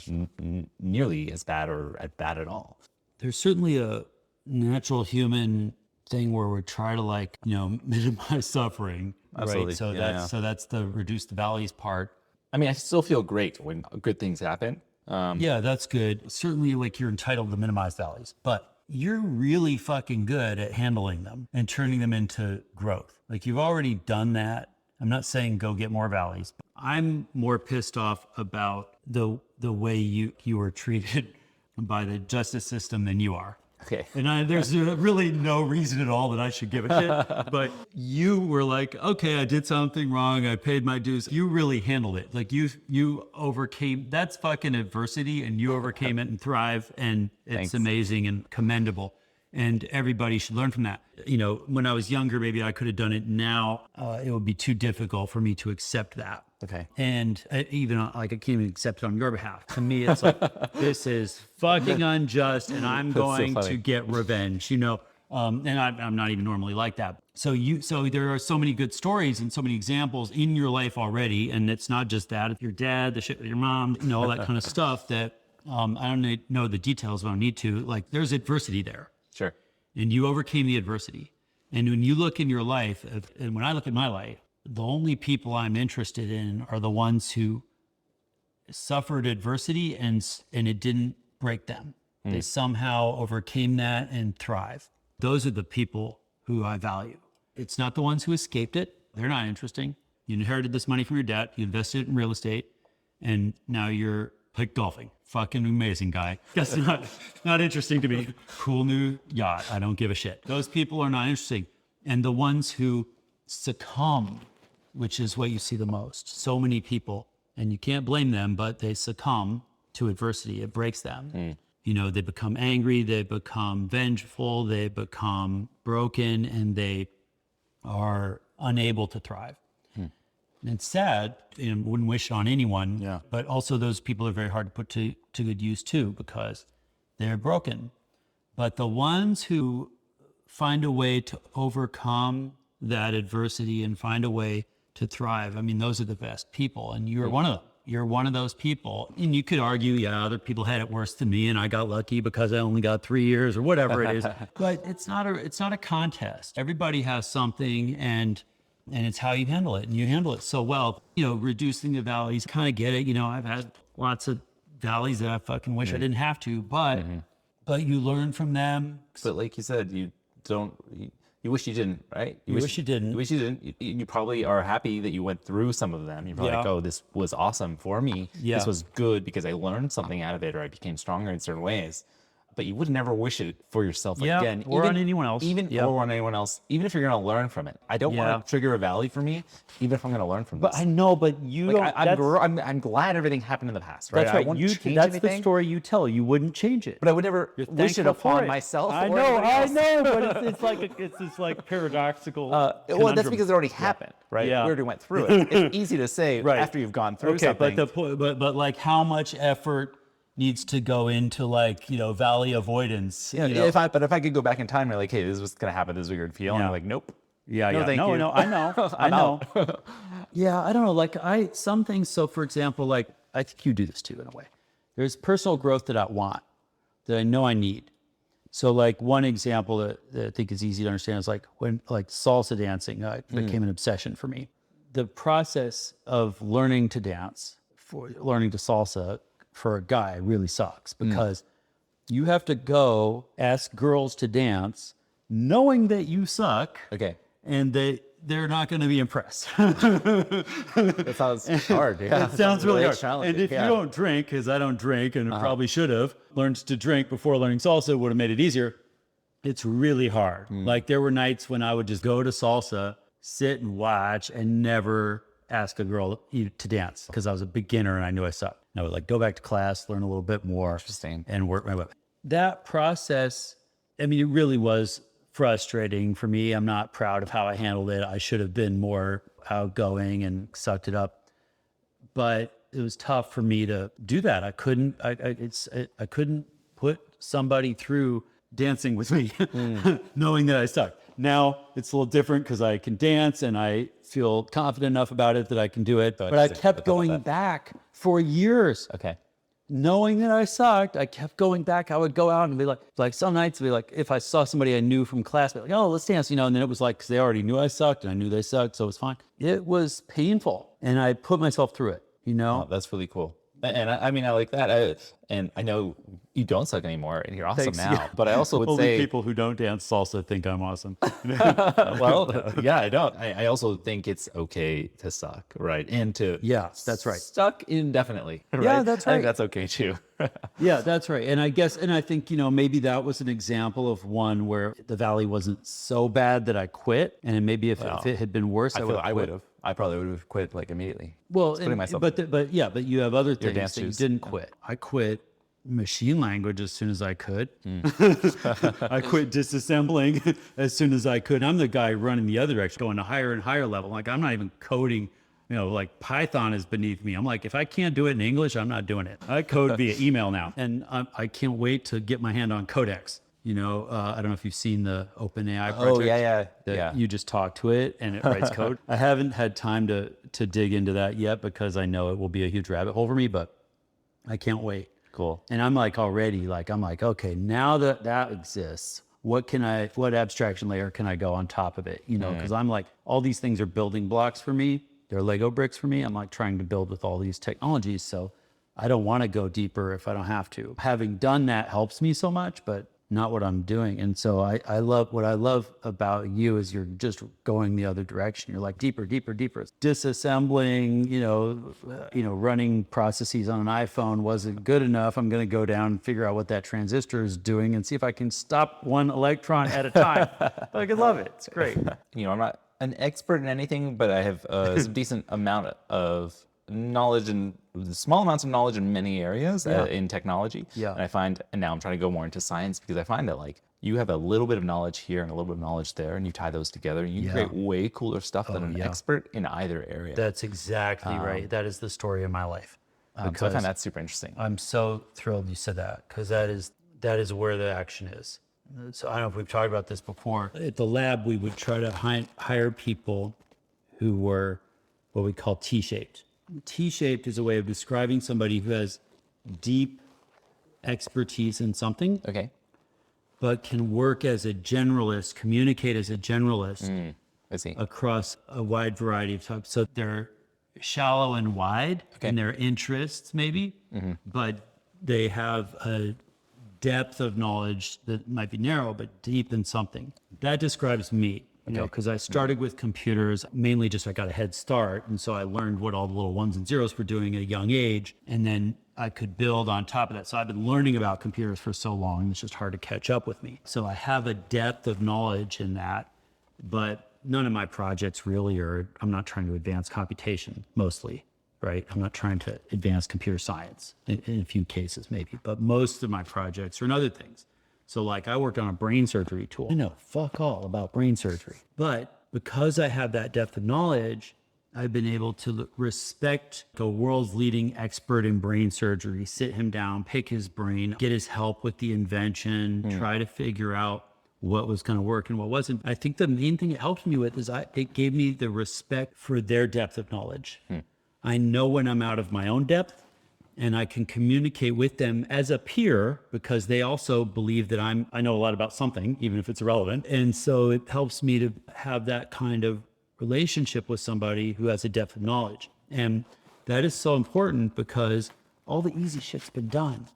F: nearly as bad or as bad at all.
A: There's certainly a natural human thing where we try to, like, minimize suffering.
F: Absolutely.
A: Right? So that's the reduce the valleys part.
F: I mean, I still feel great when good things happen.
A: Yeah, that's good. Certainly, like, you're entitled to minimize valleys, but you're really fucking good at handling them and turning them into growth. Like, you've already done that. I'm not saying go get more valleys. I'm more pissed off about the way you were treated by the justice system than you are.
F: Okay.
A: And there's really no reason at all that I should give a shit. But you were like, okay, I did something wrong. I paid my dues. You really handled it. Like, you overcame, that's fucking adversity, and you overcame it and thrive. And it's amazing and commendable. And everybody should learn from that. When I was younger, maybe I could have done it. Now it would be too difficult for me to accept that.
F: Okay.
A: And even I can't even accept it on your behalf. To me, it's like, this is fucking unjust, and I'm going to get revenge, and I'm not even normally like that. So there are so many good stories and so many examples in your life already. And it's not just that. It's your dad, the shit with your mom, all that kind of stuff that I don't know the details, but I don't need to. Like, there's adversity there.
F: Sure.
A: And you overcame the adversity. And when you look in your life, and when I look at my life, the only people I'm interested in are the ones who suffered adversity and it didn't break them. They somehow overcame that and thrive. Those are the people who I value. It's not the ones who escaped it. They're not interesting. You inherited this money from your dad. You invested it in real estate. And now you're like golfing. Fucking amazing guy. That's not interesting to me. Cool new yacht. I don't give a shit. Those people are not interesting. And the ones who succumb, which is what you see the most. So many people, and you can't blame them, but they succumb to adversity. It breaks them. They become angry, they become vengeful, they become broken, and they are unable to thrive. And it's sad, and wouldn't wish it on anyone, but also those people are very hard to put to good use too, because they're broken. But the ones who find a way to overcome that adversity and find a way to thrive. I mean, those are the best people, and you're one of them. You're one of those people. And you could argue, yeah, other people had it worse than me and I got lucky because I only got 3 years or whatever it is. But it's not a contest. Everybody has something, and it's how you handle it, and you handle it so well. Reducing the valleys, kind of get it. I've had lots of valleys that I fucking wish I didn't have to, but you learn from them.
F: But like you said, you wish you didn't, right?
A: You wish you didn't.
F: You wish you didn't. You probably are happy that you went through some of them. You're probably like, oh, this was awesome for me.
A: Yeah.
F: This was good because I learned something out of it, or I became stronger in certain ways. But you would never wish it for yourself again.
A: Or on anyone else.
F: Or on anyone else, even if you're going to learn from it. I don't want to trigger a valley for me, even if I'm going to learn from this.
A: But I know, but you don't.
F: I'm glad everything happened in the past, right?
A: That's right.
F: I won't change
A: that's
F: anything,
A: the story you tell. You wouldn't change it.
F: but I would never wish it
A: thankful
F: upon
A: for it.
F: myself.
A: I
F: or
A: know,
F: anybody else.
A: but it's this like paradoxical.
F: Well, that's
A: conundrum.
F: because it already happened, right?
A: Yeah.
F: We already went through it. It's easy to say
A: Right.
F: after you've gone through
A: Okay,
F: something.
A: but like how much effort needs to go into valley avoidance?
F: If I could go back in time, and like, hey, this was gonna happen. This is what you're gonna feel. And
A: Yeah.
F: I'm like, nope.
A: Yeah,
F: No,
A: yeah.
F: thank
A: No,
F: you.
A: no, I know. I know. Yeah, I don't know. Like some things. So for example, like I think you do this too in a way. There's personal growth that I want, that I know I need. So like one example that I think is easy to understand is like when salsa dancing became an obsession for me. The process of learning to dance, learning to salsa for a guy really sucks because you have to go ask girls to dance knowing that you suck.
F: Okay.
A: And they're not going to be impressed.
F: That sounds hard. Yeah.
A: It sounds really hard.
F: challenging.
A: And if you don't drink, because I don't drink and probably should have learned to drink before learning salsa, would have made it easier. It's really hard. Like there were nights when I would just go to salsa, sit and watch, and never ask a girl to dance because I was a beginner and I knew I sucked. And I would like go back to class, learn a little bit more,
F: Interesting.
A: and work my way. That process, I mean, it really was frustrating for me. I'm not proud of how I handled it. I should have been more outgoing and sucked it up. But it was tough for me to do that. I couldn't put somebody through dancing with me knowing that I sucked. Now it's a little different because I can dance and I feel confident enough about it that I can do it. But I kept going back for years.
F: Okay.
A: Knowing that I sucked, I kept going back. I would go out and be like some nights, be like, if I saw somebody I knew from class, be like, oh, let's dance, and then it was like, because they already knew I sucked and I knew they sucked, so it was fine. It was painful, and I put myself through it,
F: Oh, that's really cool. And I mean, I like that. And I know you don't suck anymore and you're awesome
A: Thanks.
F: now.
A: Yeah.
F: But I also would
A: Only
F: say,
A: people who don't dance salsa think I'm awesome.
F: well, yeah, I don't. I also think it's okay to suck, right? And to
A: That's right.
F: suck indefinitely. Right?
A: Yeah, that's
F: I
A: right.
F: think that's okay too.
A: Yeah, that's right. And I think, maybe that was an example of one where the valley wasn't so bad that I quit. And maybe if it had been worse, I would have.
F: I probably would have quit like immediately.
A: Well,
F: Just putting myself
A: but you have other things
F: dance
A: that you
F: shoes.
A: didn't quit. I quit machine language as soon as I could. I quit disassembling as soon as I could. I'm the guy running the other direction, going to higher and higher level. Like I'm not even coding. Like Python is beneath me. I'm like, if I can't do it in English, I'm not doing it. I code via email now, and I can't wait to get my hand on Codex. I don't know if you've seen the OpenAI project.
F: Oh, yeah.
A: You just talk to it and it writes code. I haven't had time to dig into that yet because I know it will be a huge rabbit hole for me, but I can't wait.
F: Cool.
A: And I'm like already okay, now that exists, what abstraction layer can I go on top of it? Because I'm like, all these things are building blocks for me. They're Lego bricks for me. I'm like trying to build with all these technologies. So I don't want to go deeper if I don't have to. Having done that helps me so much, but not what I'm doing. And so I love about you is you're just going the other direction. You're like deeper, deeper, deeper. Disassembling, running processes on an iPhone wasn't good enough. I'm going to go down and figure out what that transistor is doing and see if I can stop one electron at a time. I can love it. It's great.
F: I'm not an expert in anything, but I have some decent amount of knowledge and small amounts of knowledge in many areas in technology.
A: Yeah.
F: And now I'm trying to go more into science because I find that like you have a little bit of knowledge here and a little bit of knowledge there, and you tie those together and you create way cooler stuff than an expert in either area.
A: That's exactly right. That is the story of my life.
F: So I find that super interesting.
A: I'm so thrilled you said that because that is where the action is. So I don't know if we've talked about this before. At the lab, we would try to hire people who were what we call T-shaped. T-shaped is a way of describing somebody who has deep expertise in something,
F: Okay.
A: but can work as a generalist, communicate as a generalist
F: I see.
A: across a wide variety of topics. So they're shallow and wide in their interests, maybe, but they have a depth of knowledge that might be narrow, but deep in something. That describes me, you know, because I started with computers, mainly just I got a head start. And so I learned what all the little ones and zeros were doing at a young age. And then I could build on top of that. So I've been learning about computers for so long, it's just hard to catch up with me. So I have a depth of knowledge in that, but none of my projects really are, I'm not trying to advance computation mostly, right? I'm not trying to advance computer science in a few cases maybe, but most of my projects are in other things. So like I worked on a brain surgery tool. I know fuck all about brain surgery, but because I have that depth of knowledge, I've been able to respect the world's leading expert in brain surgery, sit him down, pick his brain, get his help with the invention, try to figure out what was going to work and what wasn't. I think the main thing it helped me with is it gave me the respect for their depth of knowledge. I know when I'm out of my own depth, and I can communicate with them as a peer because they also believe that I know a lot about something, even if it's irrelevant. And so it helps me to have that kind of relationship with somebody who has a depth of knowledge. And that is so important because all the easy shit's been done.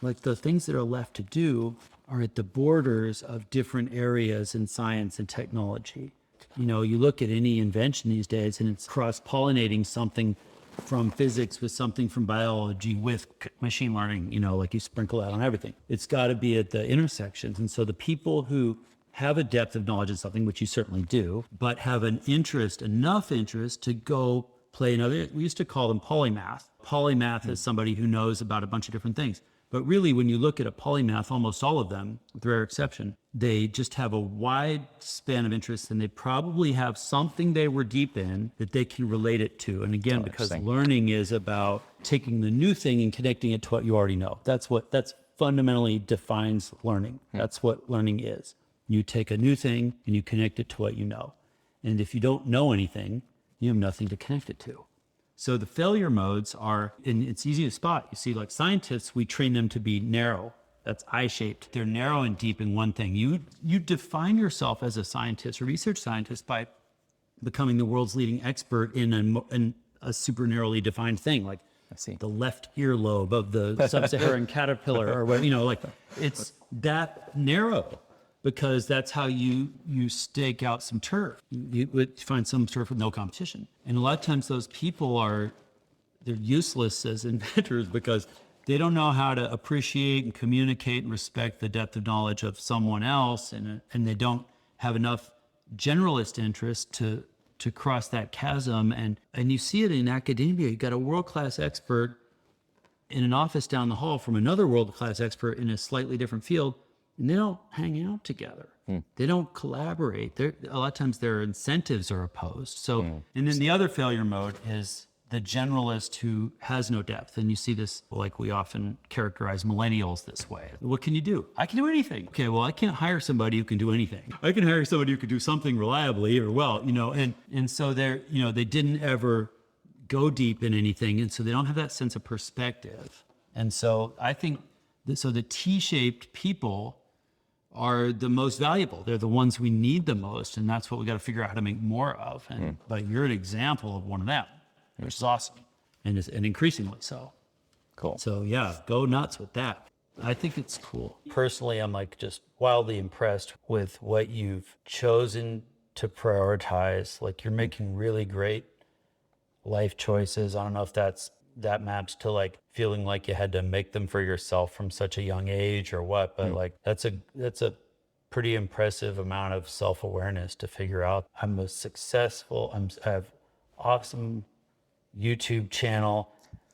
A: Like the things that are left to do are at the borders of different areas in science and technology. You know, you look at any invention these days and it's cross-pollinating something from physics with something from biology with machine learning, you know, like you sprinkle that on everything. It's got to be at the intersections. And so the people who have a depth of knowledge in something, which you certainly do, but have an interest, enough interest to go play another, we used to call them polymath. Polymath is somebody who knows about a bunch of different things. But really, when you look at a polymath, almost all of them, with rare exception, they just have a wide span of interests and they probably have something they were deep in that they can relate it to. And again, because learning is about taking the new thing and connecting it to what you already know. That's fundamentally defines learning. That's what learning is. You take a new thing and you connect it to what you know. And if you don't know anything, you have nothing to connect it to. So the failure modes are, and it's easy to spot. You see, like scientists, we train them to be narrow. That's I-shaped. They're narrow and deep in one thing. You define yourself as a scientist or research scientist by becoming the world's leading expert in a super narrowly defined thing, like the left earlobe of the sub-Saharan caterpillar, or what, you know, like it's that narrow. Because that's how you stake out some turf. You would find some turf with no competition. And a lot of times those people they're useless as inventors because they don't know how to appreciate and communicate and respect the depth of knowledge of someone else. And they don't have enough generalist interest to cross that chasm. And you see it in academia. You got a world-class expert in an office down the hall from another world-class expert in a slightly different field. And they don't hang out together. They don't collaborate. A lot of times their incentives are opposed. So, and then the other failure mode is the generalist who has no depth. And you see this, like we often characterize millennials this way. What can you do? I can do anything. Okay, well, I can't hire somebody who can do anything. I can hire somebody who can do something reliably or well, you know, and so they're, you know, they didn't ever go deep in anything. And so they don't have that sense of perspective. And so I think, so the T-shaped people are the most valuable. They're the ones we need the most, and that's what we got to figure out how to make more of. And but you're an example of one of them, which is awesome, and increasingly so.
F: Cool.
A: So yeah, go nuts with that. I think it's cool. Personally, I'm like just wildly impressed with what you've chosen to prioritize. Like you're making really great life choices. I don't know if that maps to like feeling like you had to make them for yourself from such a young age or what, but like that's a pretty impressive amount of self-awareness to figure out I have awesome YouTube channel,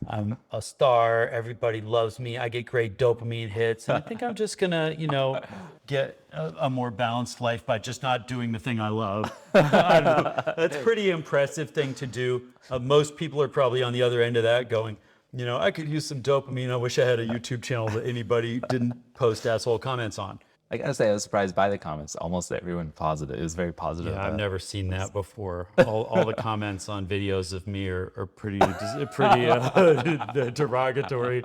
A: I'm a star, everybody loves me, I get great dopamine hits, and I think I'm just gonna, you know, get a more balanced life by just not doing the thing I love. I don't know. That's a pretty impressive thing to do. Most people are probably on the other end of that going, you know, I could use some dopamine. I wish I had a YouTube channel that anybody didn't post asshole comments on.
F: I gotta say, I was surprised by the comments. Almost everyone positive. It was very positive.
A: Yeah, I've never seen that before. All the comments on videos of me are pretty derogatory.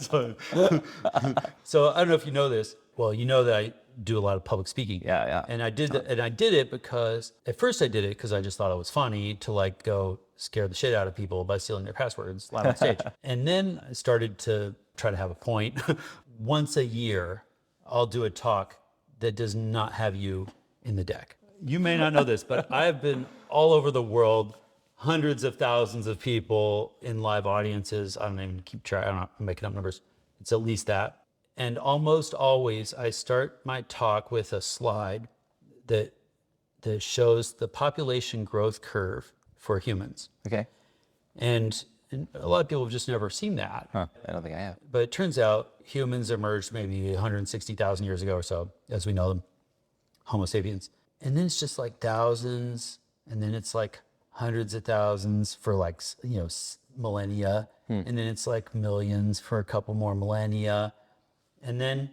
A: So I don't know if you know this. Well, you know that I do a lot of public speaking.
F: Yeah.
A: And I did it because at first I did it because I just thought it was funny to like go scare the shit out of people by stealing their passwords live on stage. And then I started to try to have a point. Once a year, I'll do a talk that does not have you in the deck. You may not know this, but I've been all over the world, hundreds of thousands of people in live audiences. I don't even keep track. I'm making up numbers. It's at least that. And almost always I start my talk with a slide that shows the population growth curve for humans.
F: Okay.
A: And a lot of people have just never seen that.
F: Huh. I don't think I have.
A: But it turns out humans emerged maybe 160,000 years ago or so, as we know them, Homo sapiens. And then it's just like thousands, and then it's like hundreds of thousands for like, millennia. And then it's like millions for a couple more millennia. And then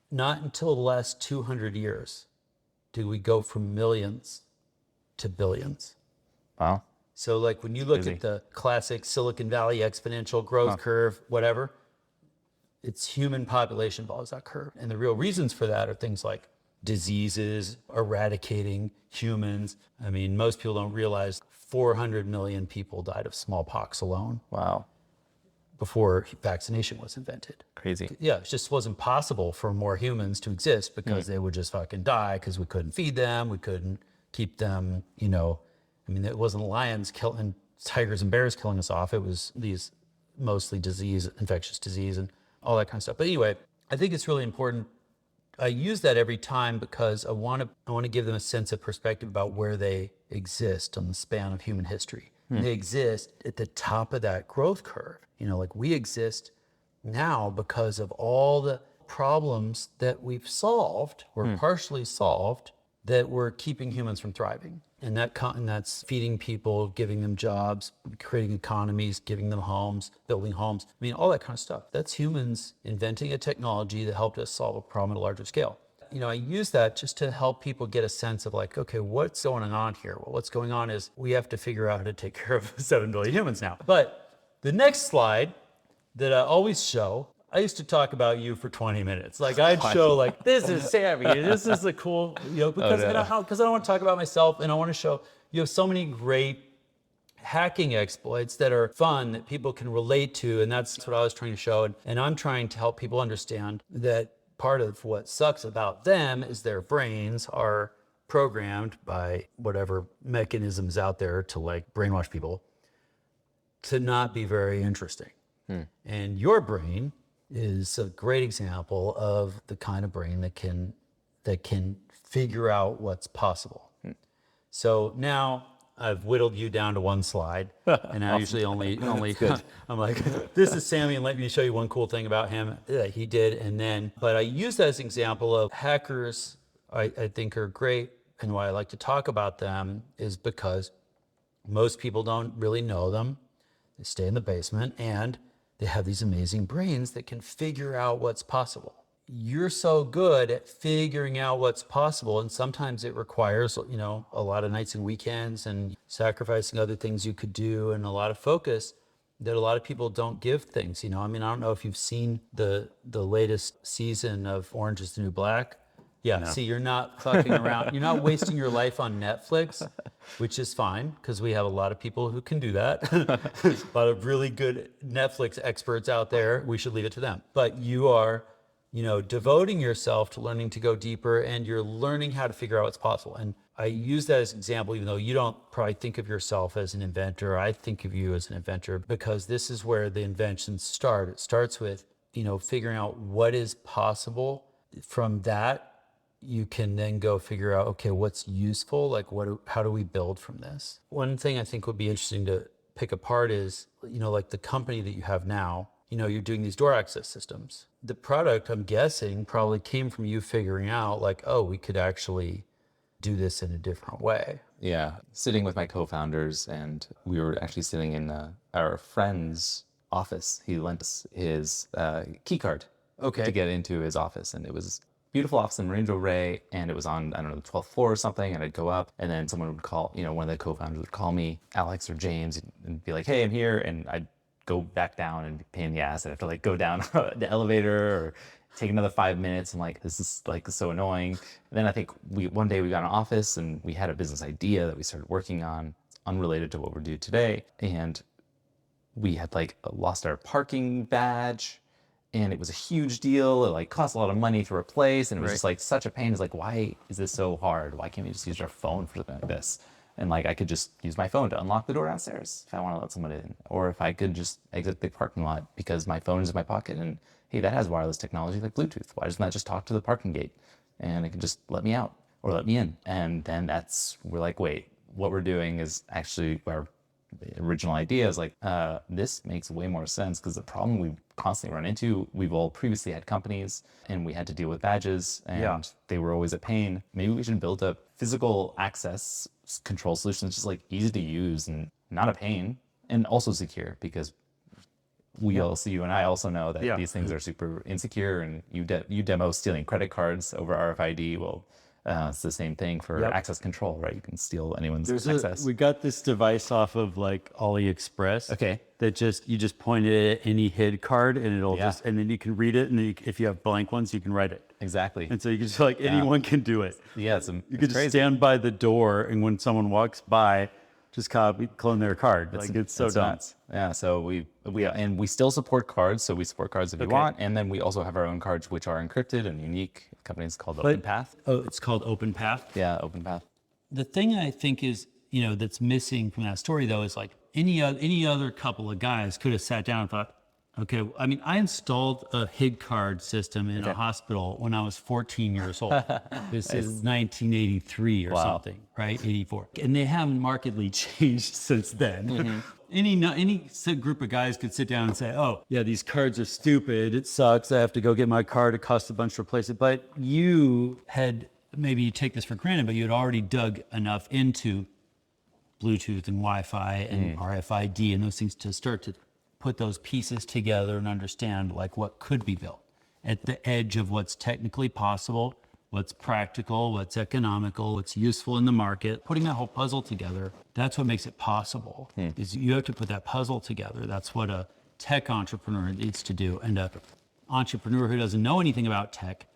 A: not until the last 200 years do we go from millions to billions.
F: Wow.
A: So like when you look at the classic Silicon Valley exponential growth curve, whatever, it's human population follows that curve. And the real reasons for that are things like diseases, eradicating humans. I mean, most people don't realize 400 million people died of smallpox alone.
F: Wow.
A: Before vaccination was invented.
F: Crazy.
A: Yeah, it just wasn't possible for more humans to exist because they would just fucking die because we couldn't feed them, we couldn't keep them, I mean, it wasn't lions killing tigers and bears killing us off. It was these mostly infectious disease and all that kind of stuff. But anyway, I think it's really important. I use that every time because I want to give them a sense of perspective about where they exist on the span of human history. They exist at the top of that growth curve. Like we exist now because of all the problems that we've solved or partially solved that were keeping humans from thriving. And that's feeding people, giving them jobs, creating economies, giving them homes, building homes. I mean, all that kind of stuff. That's humans inventing a technology that helped us solve a problem at a larger scale. I use that just to help people get a sense of like, okay, what's going on here? Well, what's going on is we have to figure out how to take care of 7 billion humans now. But the next slide that I always show, I used to talk about you for 20 minutes. Like I'd show like, this is Sammy, this is the cool, because I don't want to talk about myself and I want to show you have so many great hacking exploits that are fun that people can relate to. And that's what I was trying to show. And I'm trying to help people understand that part of what sucks about them is their brains are programmed by whatever mechanisms out there to like brainwash people to not be very interesting. And your brain is a great example of the kind of brain that can figure out what's possible. So now I've whittled you down to one slide, and I usually only I'm like, this is Sammy, and let me show you one cool thing about him that he did, but I use that as an example of hackers. I think are great, and why I like to talk about them is because most people don't really know them. They stay in the basement, and they have these amazing brains that can figure out what's possible. You're so good at figuring out what's possible, and sometimes it requires, a lot of nights and weekends and sacrificing other things you could do and a lot of focus that a lot of people don't give things. I don't know if you've seen the latest season of Orange is the New Black. Yeah, no. See, you're not fucking around. You're not wasting your life on Netflix, which is fine because we have a lot of people who can do that. A lot of really good Netflix experts out there. We should leave it to them. But you are, devoting yourself to learning to go deeper, and you're learning how to figure out what's possible. And I use that as an example, even though you don't probably think of yourself as an inventor. I think of you as an inventor because this is where the inventions start. It starts with, figuring out what is possible. From that, you can then go figure out, okay, what's useful? Like how do we build from this? One thing I think would be interesting to pick apart is, like the company that you have now, you're doing these door access systems. The product, I'm guessing, probably came from you figuring out like, oh, we could actually do this in a different way.
F: Yeah, sitting with my co-founders, and we were actually sitting in our friend's office. He lent us his key card to get into his office, and it was beautiful office in Range Ray, and it was on, I don't know, the 12th floor or something, and I'd go up, and then someone would call, one of the co-founders would call me, Alex or James, and be like, hey, I'm here, and I'd go back down and be a pain in the ass. I'd have to like go down the elevator or take another 5 minutes, and like, this is like so annoying. And then I think one day we got an office, and we had a business idea that we started working on, unrelated to what we're doing today, and we had like lost our parking badge, and it was a huge deal. It like cost a lot of money to replace, and it was just like such a pain. It's like, why is this so hard? Why can't we just use our phone for something like this? And like, I could just use my phone to unlock the door downstairs if I want to let someone in, or if I could just exit the parking lot because my phone is in my pocket, and hey, that has wireless technology like Bluetooth. Why doesn't that just talk to the parking gate, and it can just let me out or let me in? And then we're like, wait, what we're doing is actually our original idea is like, this makes way more sense, because the problem we constantly run into, we've all previously had companies and we had to deal with badges, and they were always a pain. Maybe we should build a physical access control solution that's just like easy to use and not a pain, and also secure, because you and I also know that these things are super insecure, and you demo stealing credit cards over RFID. Well, it's the same thing for access control, right? You can steal anyone's access.
A: We got this device off of like AliExpress.
F: Okay.
A: That you just point it at any HID card, and it'll and then you can read it, and then if you have blank ones, you can write it.
F: Exactly.
A: And so you can just like, anyone can do it.
F: Yeah,
A: you could just stand by the door, and when someone walks by, just clone their card. It's so dumb.
F: Nuts. Yeah, so we still support cards, so we support cards if you want, and then we also have our own cards which are encrypted and unique. The company's called OpenPath.
A: Oh, it's called OpenPath?
F: Yeah, OpenPath.
A: The thing I think is, that's missing from that story though is like any other couple of guys could have sat down and thought, okay, I mean, I installed a HID card system in a hospital when I was 14 years old. This is 1983 or something, right? 84. And they haven't markedly changed since then. Any group of guys could sit down and say, oh, yeah, these cards are stupid. It sucks. I have to go get my card. It costs a bunch to replace it. But you had, maybe you take this for granted, but you had already dug enough into Bluetooth and Wi-Fi and RFID and those things to start to put those pieces together and understand like what could be built at the edge of what's technically possible, what's practical, what's economical, what's useful in the market. Putting that whole puzzle together, that's what makes it possible. Is you have to put that puzzle together. That's what a tech entrepreneur needs to do. And an entrepreneur who doesn't know anything about tech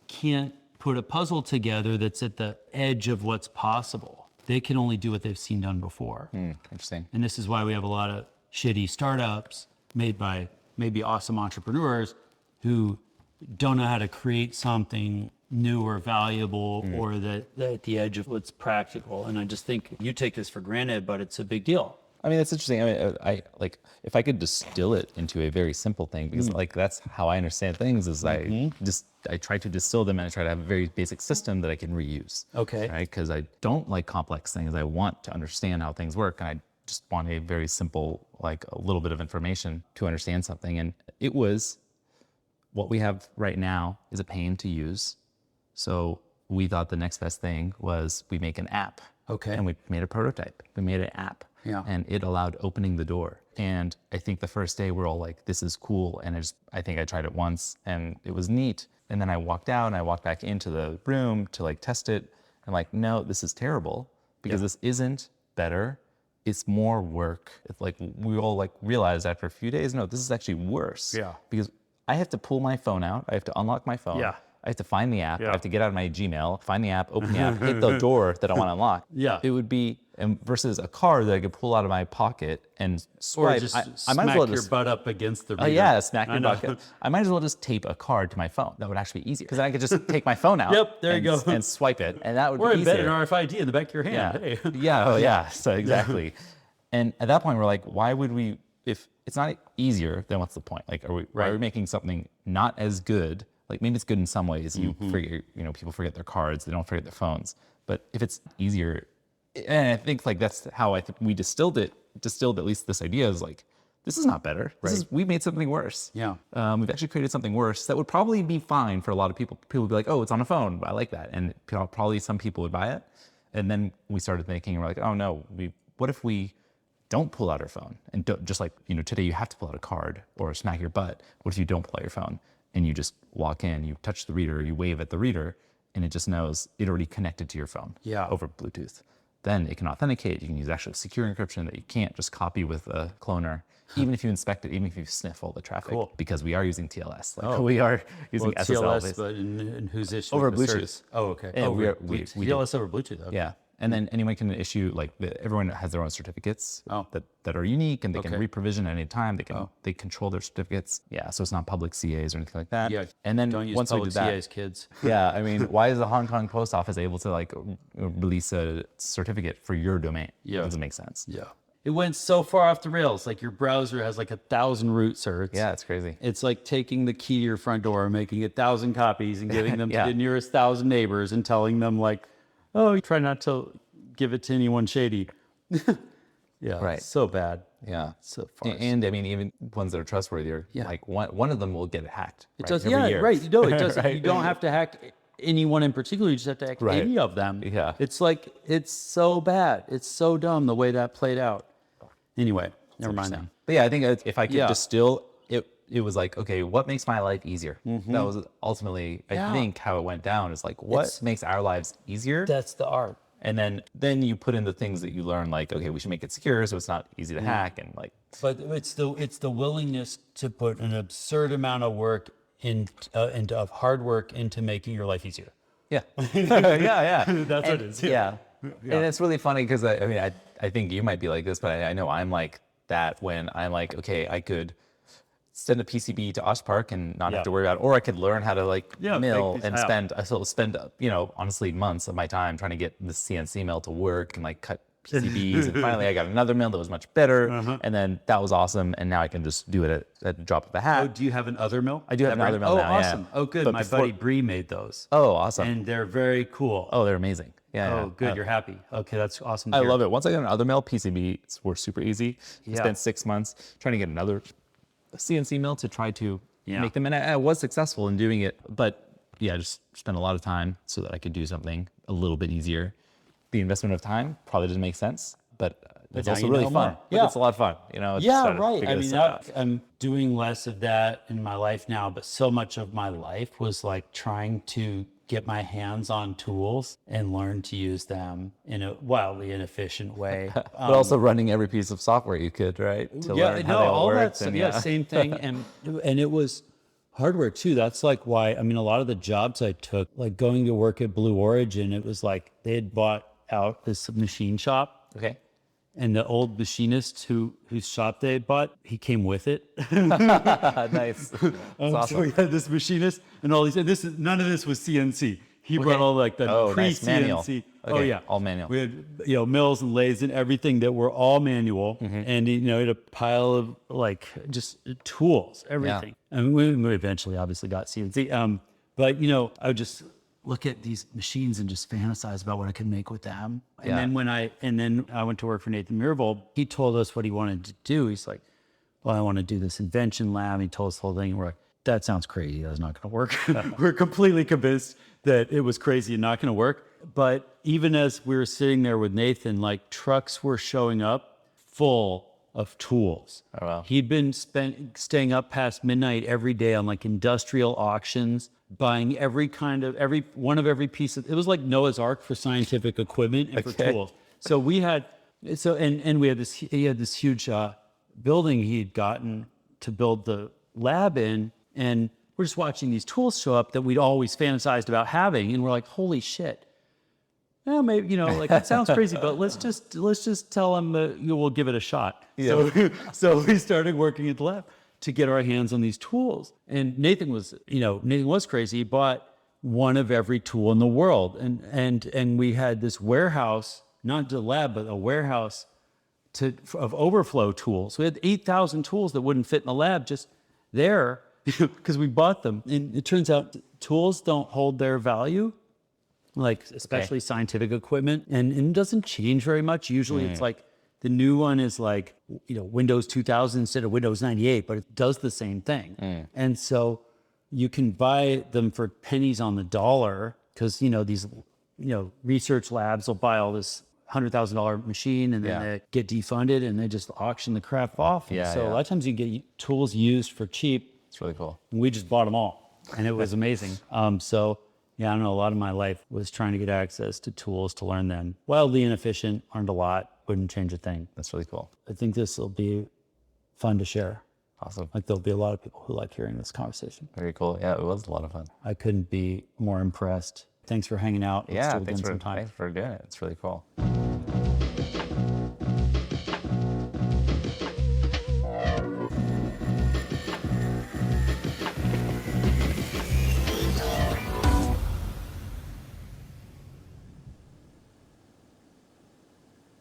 A: can't put a puzzle together that's at the edge of what's possible. They can only do what they've seen done before.
F: Interesting.
A: And this is why we have a lot of shitty startups made by maybe awesome entrepreneurs who don't know how to create something new or valuable or that at the edge of what's practical. And I just think you take this for granted, but it's a big deal.
F: I mean, that's interesting. I mean, I like, if I could distill it into a very simple thing, because like that's how I understand things is I try to distill them, and I try to have a very basic system that I can reuse.
A: Okay.
F: Right? Because I don't like complex things. I want to understand how things work, and I just want a very simple, like a little bit of information to understand something. And it was what we have right now is a pain to use. So we thought the next best thing was we make an app.
A: Okay.
F: And we made a prototype. We made an app.
A: Yeah.
F: And it allowed opening the door. And I think the first day we're all like, this is cool. And I think I tried it once and it was neat. And then I walked out and I walked back into the room to like test it. I'm like, no, this is terrible because this isn't better. It's more work. It's like we all like realized after a few days, no, this is actually worse.
A: Yeah.
F: Because I have to pull my phone out. I have to unlock my phone.
A: Yeah.
F: I have to find the app. I have to get out of my Gmail, find the app, open the app, hit the door that I want to unlock.
A: Yeah.
F: It would be versus a card that I could pull out of my pocket and swipe.
A: Or just
F: I might as well
A: your butt up against the reader.
F: yeah, smack your bucket. I might as well just tape a card to my phone. That would actually be easier because then I could just take my phone out.
A: Yep, there you go.
F: And swipe it, and that would
A: Or
F: be
A: embed
F: easier.
A: an RFID in the back of your hand.
F: Yeah,
A: Hey.
F: yeah. So exactly. And at that point, we're like, why would we? If it's not easier, then what's the point? Like, why are we making something not as good? Like maybe it's good in some ways. You forget, people forget their cards. They don't forget their phones. But if it's easier, and I think like that's how I think we distilled at least this idea is like, this is not better. We made something worse.
A: Yeah.
F: We've actually created something worse that would probably be fine for a lot of people. People would be like, oh, it's on a phone. I like that. And probably some people would buy it. And then we started thinking, and we're like, oh no, what if we don't pull out our phone and don't, just like, today you have to pull out a card or smack your butt. What if you don't pull out your phone? and you just walk in, you touch the reader, you wave at the reader, and it just knows it already connected to your phone over Bluetooth. Then it can authenticate. You can use actually secure encryption that you can't just copy with a cloner, even if you inspect it, even if you sniff all the traffic, because we are using TLS. Like we are using SSL.
A: TLS, but in whose issue?
F: Over
A: The
F: Bluetooth.
A: service? Oh, okay.
F: And we
A: TLS over Bluetooth. Okay.
F: Yeah. And then anyone can issue, like everyone has their own certificates that are unique, and they can re-provision at any time. They control their certificates. Yeah, so it's not public CAs or anything like that.
A: Yeah.
F: And then
A: Don't use
F: once
A: public
F: we did that,
A: CAs, kids.
F: yeah, I mean, why is the Hong Kong post office able to like release a certificate for your domain?
A: Yeah.
F: It doesn't make sense.
A: Yeah. It went so far off the rails. Like your browser has like 1,000 root certs.
F: Yeah, it's crazy.
A: It's like taking the key to your front door, making 1,000 copies and giving them to the nearest 1,000 neighbors and telling them like, oh, try not to give it to anyone shady. Yeah,
F: Right.
A: so bad.
F: Yeah.
A: So far.
F: And I mean, even ones that are trustworthy are like one of them will get hacked.
A: It
F: right,
A: does,
F: every
A: yeah,
F: year.
A: right. No, it does.
F: Right.
A: You don't have to hack anyone in particular. You just have to hack
F: Right.
A: any of them.
F: Yeah.
A: It's like, it's so bad. It's so dumb the way that played out. Anyway, never mind that.
F: But yeah, I think if I could distill it, it was like, okay, what makes my life easier? That was ultimately, I think, how it went down. Is like, what makes our lives easier?
A: That's the art.
F: And then you put in the things that you learn, like, okay, we should make it secure so it's not easy to hack, and like.
A: But it's the willingness to put an absurd amount of work and of hard work into making your life easier.
F: Yeah. yeah.
A: That's what it is.
F: Yeah. And it's really funny because I mean, I think you might be like this, but I know I'm like that when I'm like, okay, I could send a PCB to Osh Park and not have to worry about it, or I could learn how to like mill and spend honestly months of my time trying to get the CNC mill to work and like cut PCBs. And finally I got another mill that was much better. And then that was awesome. And now I can just do it at the drop of a hat.
A: Oh, do you have an other mill?
F: I do have another mill now.
A: Awesome.
F: Yeah.
A: Oh, good.
F: But
A: My buddy Bree made those.
F: Oh, awesome.
A: And they're very cool.
F: Oh, they're amazing. Yeah.
A: Oh, good. You're happy. Okay, that's awesome.
F: I love it. Once I got another mill, PCBs were super easy. I spent 6 months trying to get another CNC mill to try to make them. And I was successful in doing it. But yeah, just spent a lot of time so that I could do something a little bit easier. The investment of time probably doesn't make sense, but it's
A: now
F: also
A: you
F: really
A: know
F: fun.
A: more.
F: Yeah. It's a lot of fun. You know,
A: Right. I mean, I'm doing less of that in my life now, but so much of my life was like trying to get my hands on tools and learn to use them in a wildly inefficient way.
F: But also running every piece of software you could, right? To learn how they all work.
A: Same thing. And it was hardware too. That's like why, I mean, a lot of the jobs I took, like going to work at Blue Origin, it was like they had bought out this machine shop.
F: Okay.
A: And the old machinist whose shop they had bought, he came with it.
F: Nice. That's awesome.
A: So we had this machinist and all these, and none of this was CNC. He brought all like the
F: nice. Manual.
A: pre-CNC.
F: Okay.
A: Oh yeah,
F: All manual.
A: We had mills and lathes and everything that were all manual, and he had a pile of like just tools, everything. And we eventually obviously got CNC. But I would just look at these machines and just fantasize about what I could make with them. And then I went to work for Nathan Myhrvold. He told us what he wanted to do. He's like, well, I want to do this invention lab. He told us the whole thing. And we're like, that sounds crazy. That's not going to work. We're completely convinced that it was crazy and not going to work. But even as we were sitting there with Nathan, like trucks were showing up full of tools.
F: Oh, wow.
A: He'd been staying up past midnight every day on like industrial auctions, buying every piece of, it was like Noah's Ark for scientific equipment and for tools. So we had this huge building he had gotten to build the lab in, and we're just watching these tools show up that we'd always fantasized about having, and we're like, holy shit. Well, maybe, like it sounds crazy, but let's just tell him that we'll give it a shot. Yeah. So we started working at the lab to get our hands on these tools. And Nathan was crazy. He bought one of every tool in the world. And we had this warehouse, not the lab, but a warehouse of overflow tools. We had 8,000 tools that wouldn't fit in the lab just there because we bought them. And it turns out tools don't hold their value, like especially scientific equipment. And it doesn't change very much. Usually it's like, the new one is like, Windows 2000 instead of Windows 98, but it does the same thing. And so you can buy them for pennies on the dollar because, these, research labs will buy all this $100,000 machine and then they get defunded and they just auction the crap off. And so a lot of times you can get tools used for cheap.
F: It's really cool.
A: And we just bought them all. and it was amazing. So yeah, I don't know, a lot of my life was trying to get access to tools to learn them. Wildly inefficient, learned a lot, wouldn't change a thing.
F: That's really cool.
A: I think this will be fun to share.
F: Awesome.
A: Like there'll be a lot of people who like hearing this conversation.
F: Very cool. Yeah, it was a lot of fun.
A: I couldn't be more impressed. Thanks for hanging out. Let's do it again sometime.
F: Thanks for doing it. It's really cool.